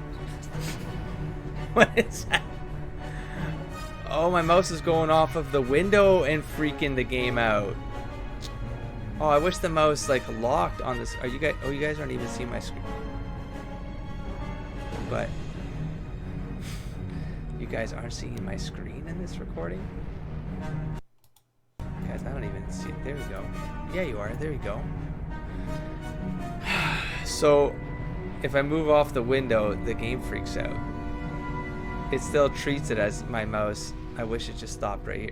What is that? Oh, my mouse is going off of the window and freaking the game out. Oh, I wish the mouse like locked on this. Are you guys? Oh, you guys aren't even seeing my screen. But you guys aren't seeing my screen in this recording. Guys, I don't even see it. There we go. Yeah, you are. There you go. So, if I move off the window, the game freaks out. It still treats it as my mouse. I wish it just stopped right here.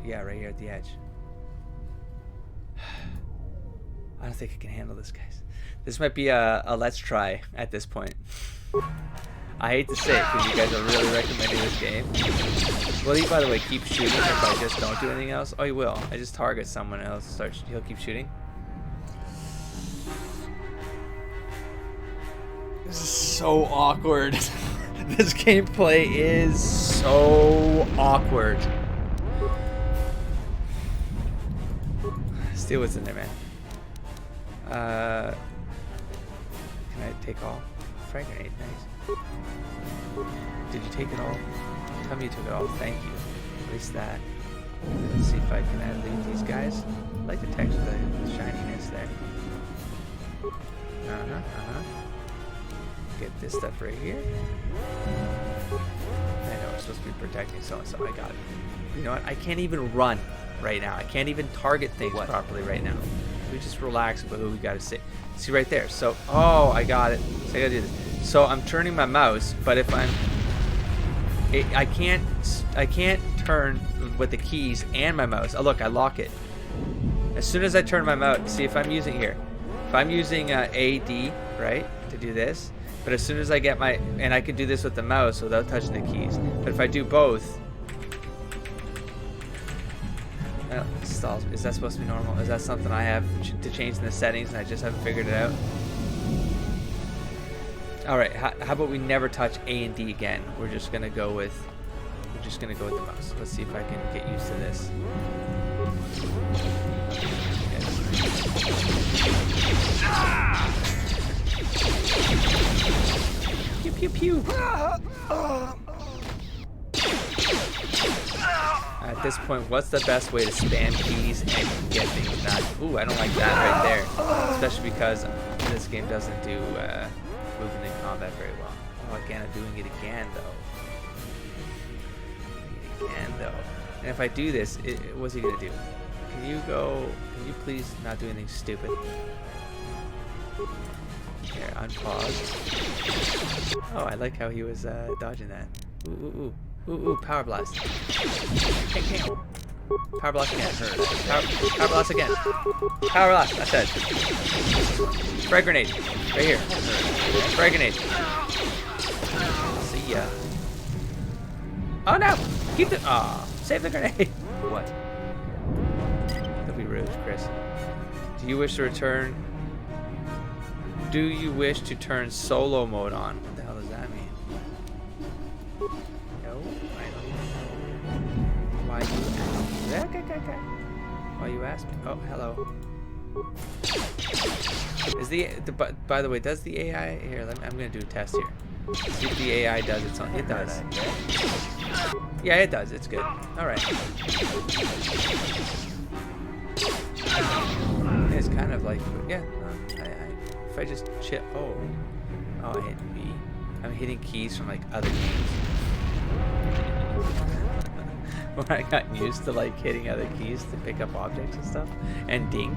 Yeah, right here at the edge. I don't think I can handle this, guys. This might be a let's try at this point. I hate to say it because you guys are really recommending this game. Will he, by the way, keep shooting if I just don't do anything else? Oh, he will. I just target someone else. He'll keep shooting. This is so awkward. This gameplay is so awkward. Steal what's in there, man. Can I take all? Frag grenade, nice. Did you take it all? Tell me you took it all. Thank you. At least that. Let's see if I can leave these guys. I like the texture, the shininess there. Get this stuff right here. I know it's supposed to be protecting so and so. I got it. You know what? I can't even run right now. I can't even target things properly right now. We just relax about who we gotta see. See right there. So, oh, I got it. So I gotta do this. So I'm turning my mouse, but if I can't turn with the keys and my mouse. Oh, look, I lock it. As soon as I turn my mouse, see if I'm using here. If I'm using AD, right, to do this. But as soon as I get my, and I can do this with the mouse without touching the keys. But if I do both, stalls. Is that supposed to be normal? Is that something I have to change in the settings and I just haven't figured it out? All right. How about we never touch A and D again? We're just gonna go with the mouse. Let's see if I can get used to this. Pew pew pew. At this point, what's the best way to spam keys and get things done? Ooh, I don't like that right there. Especially because this game doesn't do movement in combat very well. Oh, again, I'm doing it again, though. And if I do this, what's he gonna do? Can you please not do anything stupid? Here, unpause. Oh, I like how he was dodging that. Ooh, power blast. Power blast again. Power blast again. Power blast, I said. Frag grenade. Right here. Frag grenade. See ya. Oh no! Keep the. Save the grenade. What? Don't be rude, Chris. Do you wish to return? Do you wish to turn solo mode on? What the hell does that mean? No, I don't know. Why you ask me? Okay. Why you ask me? Oh, hello. Is by the way, does the AI here? I'm gonna do a test here. See if the AI does its own. It does. Yeah, it does. It's good. All right. It's kind of like, yeah. If I just chip, oh, I hit B. I'm hitting keys from like other games. Where I got used to like hitting other keys to pick up objects and stuff, and ding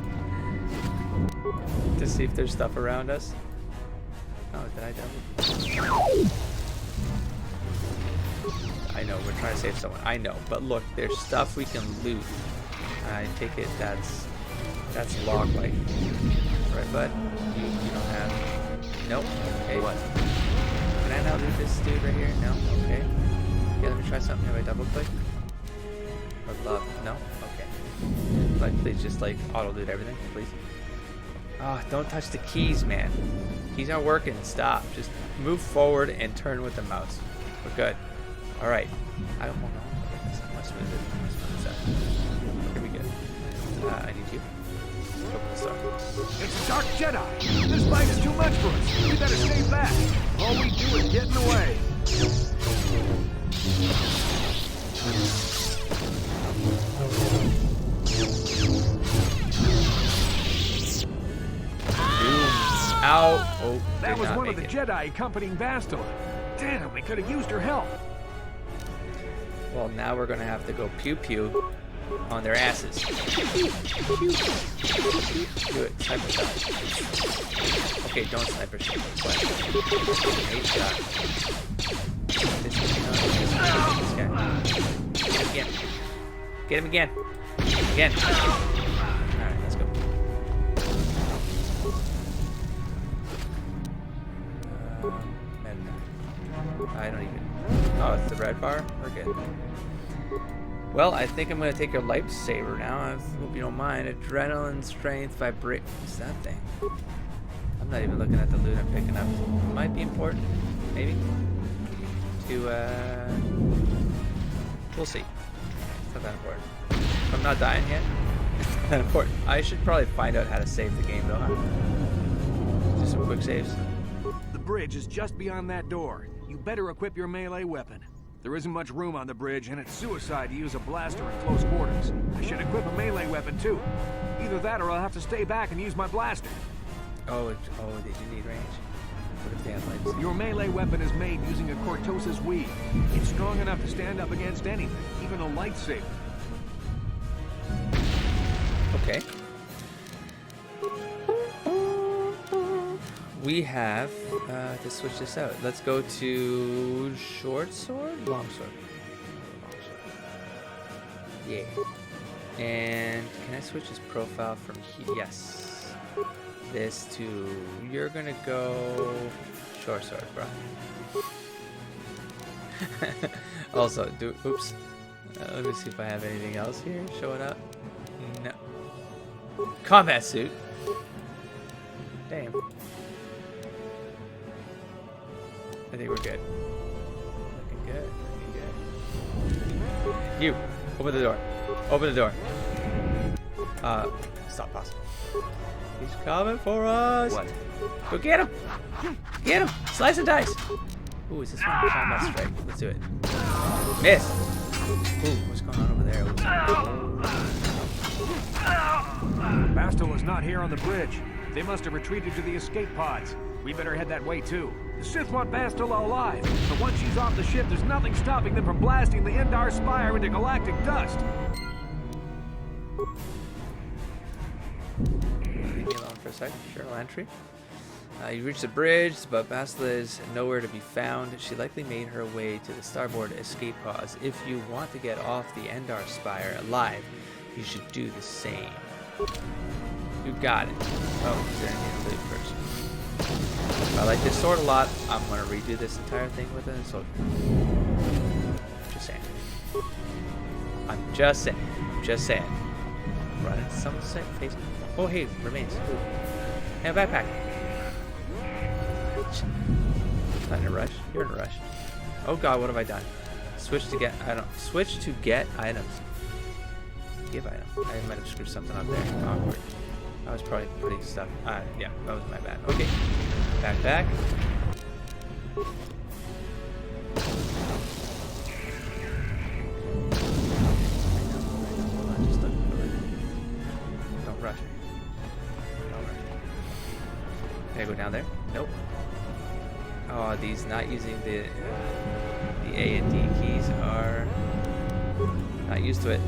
to see if there's stuff around us. Oh, did I double? I know we're trying to save someone. I know, but look, there's stuff we can loot. I take it that's log-like, right, bud? You don't have. Nope. Okay. What? Can I now loot this dude right here? No. Okay. Yeah, let me try something. Have I double click? Would love. No. Okay. Like, please just like auto loot everything, please. Oh, don't touch the keys, man. Keys aren't working. Stop. Just move forward and turn with the mouse. We're good. All right. I don't know. How smooth is that? Okay, we good. I need you. Open the door. It's a Dark Jedi! This fight is too much for us! We better stay back! All we do is get in the way! Ow! Oh, that was one of the Jedi accompanying Bastila. Damn, we could have used her help. Well, now we're gonna have to go pew pew on their asses. Do it, sniper shot. Okay, don't sniper shot. Hate shot. This guy. Get him again. Again. Alright, let's go. I don't even. Oh, it's the red bar? We're good. Well, I think I'm going to take your lightsaber now. I hope you don't mind. Adrenaline, strength, vibrate. What's that thing? I'm not even looking at the loot I'm picking up. Might be important. Maybe. We'll see. It's not that important. I'm not dying yet. It's not that important. I should probably find out how to save the game, though. Huh? Do some quick saves. The bridge is just beyond that door. You better equip your melee weapon. There isn't much room on the bridge, and it's suicide to use a blaster in close quarters. I should equip a melee weapon, too. Either that, or I'll have to stay back and use my blaster. Oh, did you need range? What if they have lights? Your melee weapon is made using a Cortosis weave. It's strong enough to stand up against anything, even a lightsaber. Okay. We have to switch this out. Let's go to short sword, long sword. Yeah. And can I switch his profile from here? Yes. This to you're gonna go short sword, bro. Also, oops. Let me see if I have anything else here showing up. No. Combat suit. Damn. I think we're good. Looking good. Looking good. You, open the door. Open the door. Stop, pause. He's coming for us. What? Go get him. Get him. Slice and dice. Ooh, is this one combat strike? Let's do it. Miss. Ooh, what's going on over there? Bastila's not here on the bridge. They must have retreated to the escape pods. We better head that way, too. The Sith want Bastila alive, but once she's off the ship, there's nothing stopping them from blasting the Endar Spire into galactic dust. Leave me alone for a second. Journal entry. You reach the bridge, but Bastila is nowhere to be found. She likely made her way to the starboard escape pods. If you want to get off the Endar Spire alive, you should do the same. You got it. Oh, is there anything to loot first? I like this sword a lot. I'm going to redo this entire thing with it. So, just saying. I'm just saying. Just saying. Run into someone's face. Oh, hey, remains. Ooh. Hey, a backpack. Not in a rush. You're in a rush. Oh God, what have I done? Switch to get. Switch to get items. Give item. I might have screwed something up there. Awkward. I was probably putting stuff. Yeah, that was my bad. Okay. Back. Hold on, just don't rush. Don't rush. Can I go down there? Nope. Oh, these not using the A and D keys are not used to it.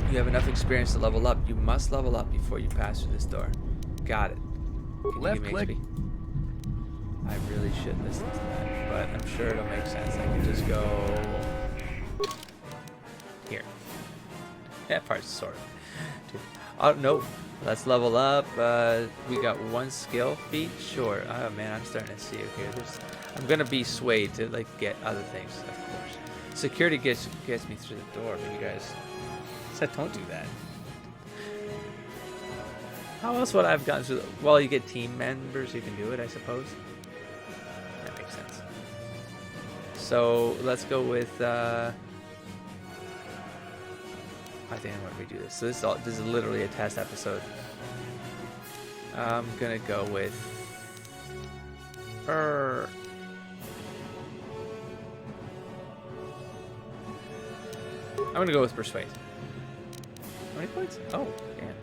You have enough experience to level up. You must level up before you pass through this door. Got it. Can Left click. XP? I really should listen to that, but I'm sure it'll make sense. I can just go here. That part's sort of. Oh no, let's level up. We got one skill feat. Sure. Oh man, I'm starting to see it here. I'm gonna be swayed to like get other things, of course. Security gets me through the door, but you guys said don't do that. How else would I have gotten through? Well, you get team members who can do it, I suppose. That makes sense. So let's go with. I think I'm gonna redo this. So this is literally a test episode. I'm gonna go with. I'm gonna go with Persuade. How many points? Oh, damn.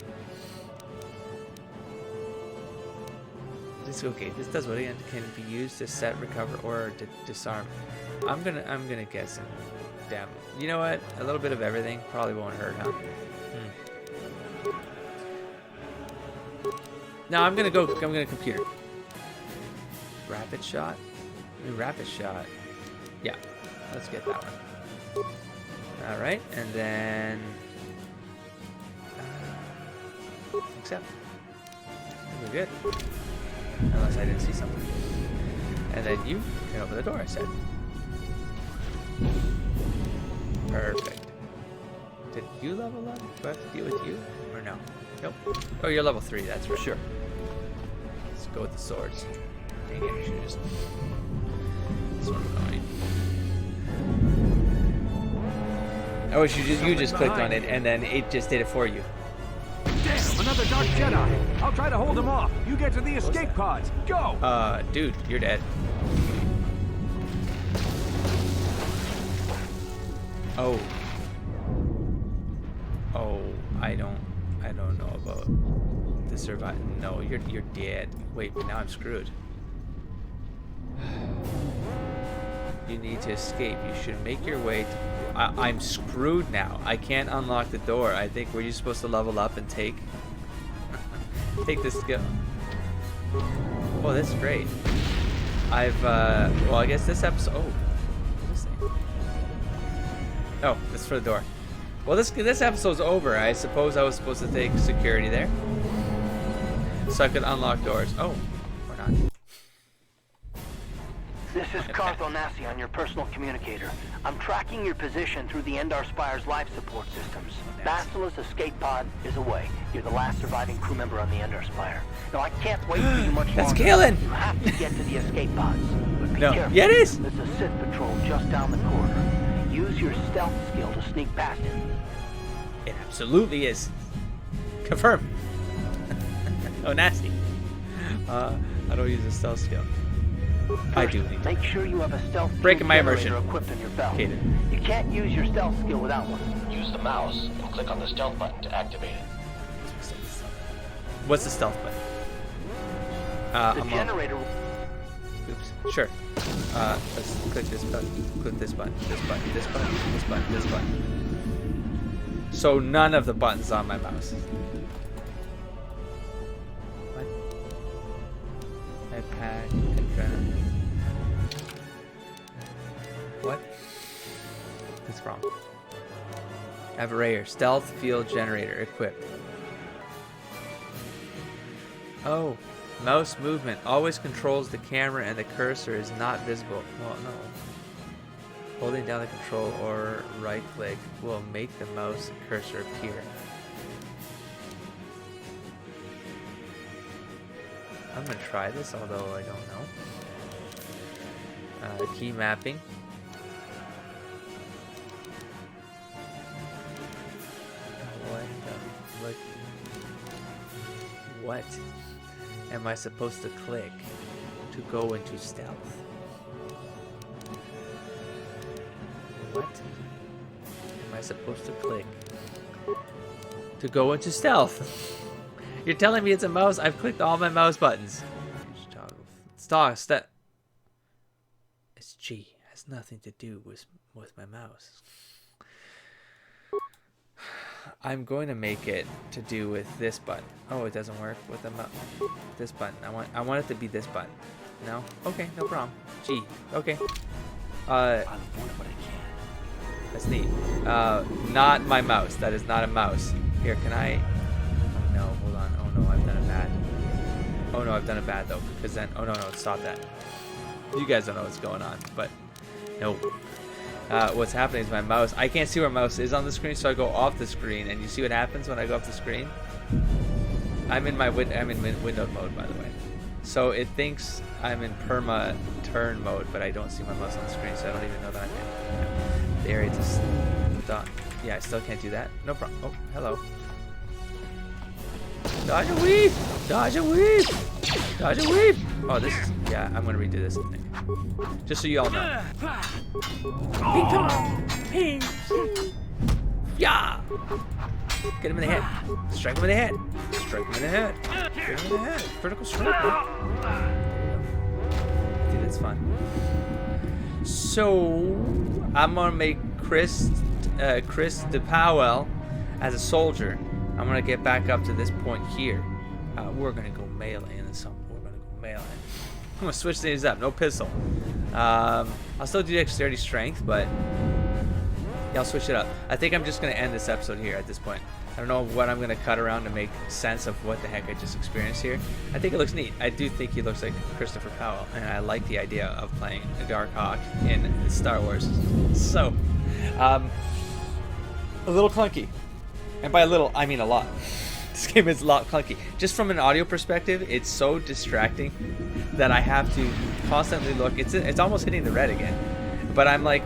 This okay. This does what again? Can be used to set, recover, or to disarm. I'm gonna guess. Damn. You know what? A little bit of everything probably won't hurt, huh? No, I'm gonna computer. Rapid shot. Rapid shot. Yeah. Let's get that one. All right, and then accept. We're good. Unless I didn't see something. And then you can open the door, I said. Perfect. Did you level up? Do I have to deal with you? Or no? Nope. Oh, you're level 3, that's for sure. Let's go with the swords. Dang it, I should just... Sword annoying. I wish you just clicked on it and then it just did it for you. Damn, another Dark Jedi. I'll try to hold him off. You get to the escape pods. Go! Dude, you're dead. Oh. Oh, I don't know about the survival. No, you're dead. Wait, now I'm screwed. You need to escape. You should make your way to... I'm screwed now. I can't unlock the door. I think were you supposed to level up and take this skill? Oh, that's great. Well, I guess this episode... Oh, what is this thing? Oh, this is for the door. Well, this episode's over. I suppose I was supposed to take security there. So I could unlock doors. Oh, or not. This is Cartho Nassi on your personal communicator. I'm tracking your position through the Endar Spire's life support systems. Basila's escape pod is away. You're the last surviving crew member on the Endar Spire. Now, I can't wait for you much longer. That's Galen! You have to get to the escape pods. But be careful. Yeah, it is! There's a Sith patrol just down the corridor. Use your stealth skill to sneak past him. It absolutely is. Confirm. Oh, nasty. I don't use a stealth skill. First, I do need to. Make sure you have a stealth Breaking my generator immersion. equipped on your belt. Okay, You can't use your stealth skill without one. Use the mouse and click on the stealth button to activate it. What's the stealth button? The generator... Oops. Sure. Let's click this button. Click this button. This button. This button. This button. This button. So none of the buttons on my mouse. What? iPad. Adrenaline. What? What's wrong? Aberrator. Stealth field generator equipped. Oh. Mouse movement always controls the camera and the cursor is not visible. Well, no. Holding down the control or right click will make the mouse and cursor appear. I'm gonna try this, although I don't know. Key mapping. What am I supposed to click to go into stealth? What am I supposed to click to go into stealth? You're telling me it's a mouse? I've clicked all my mouse buttons. It's G. It has nothing to do with my mouse. I'm going to make it to do with this button. Oh, it doesn't work with the this button. I want it to be this button. No? Okay, no problem. G. Okay. That's neat. Not my mouse. That is not a mouse. Here, can I? No, hold on. Oh no, I've done it bad. Oh no, I've done it bad though. Because then, oh no, stop that. You guys don't know what's going on, but no. what's happening is my mouse, I can't see where my mouse is on the screen, so I go off the screen, and you see what happens when I go off the screen? I'm in window mode, by the way. So it thinks I'm in perma turn mode, but I don't see my mouse on the screen, so I don't even know that I'm in. There, it's just done. Yeah, I still can't do that. No problem. Oh, hello. Dodge and weave! Dodge and weave! Dodge and weave! Oh, this is... Yeah, I'm gonna redo this thing. Just so you all know. Ping pong! Ping! Yeah! Get him in the head. Strike him in the head. Strike him in the head. Get him in the head. Critical strike. I think that's fun. So, I'm gonna make Chris DePowell as a soldier. I'm gonna get back up to this point here. We're gonna go melee in this song. We're gonna go melee. I'm gonna switch things up. No pistol. I'll still do dexterity strength, but yeah, I'll switch it up. I think I'm just gonna end this episode here at this point. I don't know what I'm gonna cut around to make sense of what the heck I just experienced here. I think it looks neat. I do think he looks like Christopher Powell, and I like the idea of playing a Darkhawk in Star Wars. So, a little clunky. And by a little, I mean a lot. This game is a lot clunky. Just from an audio perspective, it's so distracting that I have to constantly look. It's almost hitting the red again. But I'm like,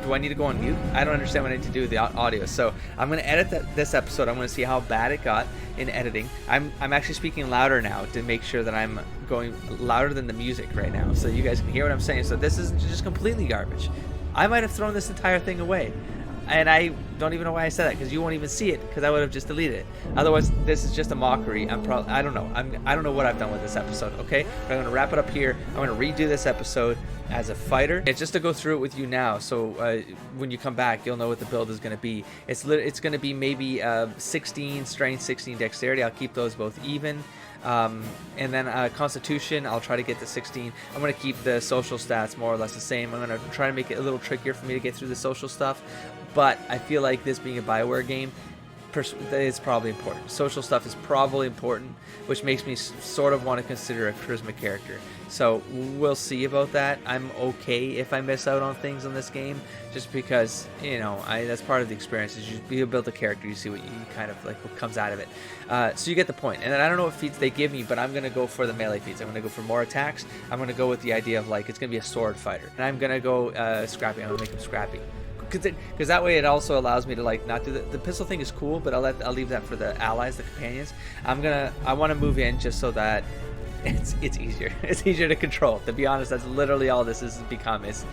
do I need to go on mute? I don't understand what I need to do with the audio. So I'm going to edit this episode. I'm going to see how bad it got in editing. I'm actually speaking louder now to make sure that I'm going louder than the music right now, so you guys can hear what I'm saying. So this is just completely garbage. I might have thrown this entire thing away. And I don't even know why I said that, because you won't even see it, because I would have just deleted it. Otherwise, this is just a mockery. I don't know. I don't know what I've done with this episode, okay? But I'm going to wrap it up here. I'm going to redo this episode as a fighter. It's just to go through it with you now, so when you come back, you'll know what the build is going to be. It's going to be maybe 16 strength, 16 dexterity. I'll keep those both even. And then Constitution, I'll try to get to 16. I'm going to keep the social stats more or less the same. I'm going to try to make it a little trickier for me to get through the social stuff. But I feel like this being a BioWare game, it's probably important. Social stuff is probably important, which makes me sort of want to consider a charisma character. So we'll see about that. I'm okay if I miss out on things on this game, just because, you know, that's part of the experience. Is you build a character, you see what you kind of like what comes out of it. So you get the point. And then I don't know what feats they give me, but I'm gonna go for the melee feats. I'm gonna go for more attacks. I'm gonna go with the idea of like it's gonna be a sword fighter, and I'm gonna go scrappy. I'm gonna make him scrappy. Because that way it also allows me to like not do the pistol thing is cool, but I'll leave that for the allies, the companions. I want to move in just so that it's easier. It's easier to control. To be honest, that's literally all this has become. This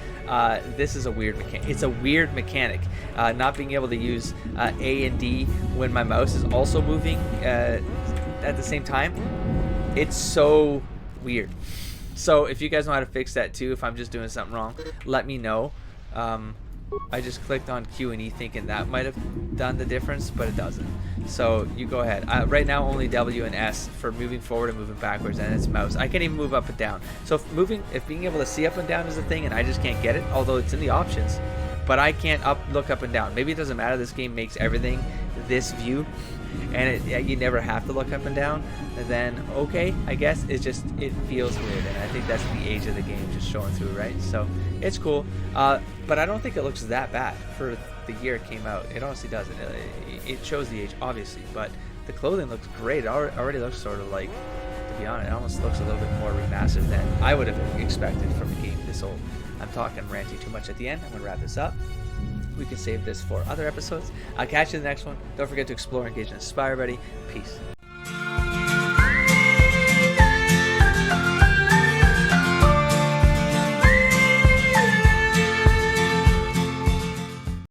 is a weird mechanic. It's a weird mechanic. Not being able to use A and D when my mouse is also moving at the same time. It's so weird. So if you guys know how to fix that too, if I'm just doing something wrong, let me know. I just clicked on Q and E thinking that might have done the difference, but it doesn't. So you go ahead. Right now only W and S for moving forward and moving backwards, and it's mouse. I can't even move up and down. So if being able to see up and down is a thing and I just can't get it, although it's in the options, but I can't look up and down. Maybe it doesn't matter. This game makes everything this view, and you never have to look up and down. And then okay, I guess it feels weird, and I think that's the age of the game just showing through, right? So it's cool, but I don't think it looks that bad for the year it came out. It honestly doesn't. It shows the age, obviously, but the clothing looks great. It already looks sort of like, to be honest, it almost looks a little bit more remastered than I would have expected from a game this old. I'm talking ranty too much at the end. I'm gonna wrap this up. We can save this for other episodes. I'll catch you in the next one. Don't forget to explore, engage, and inspire, buddy. Peace.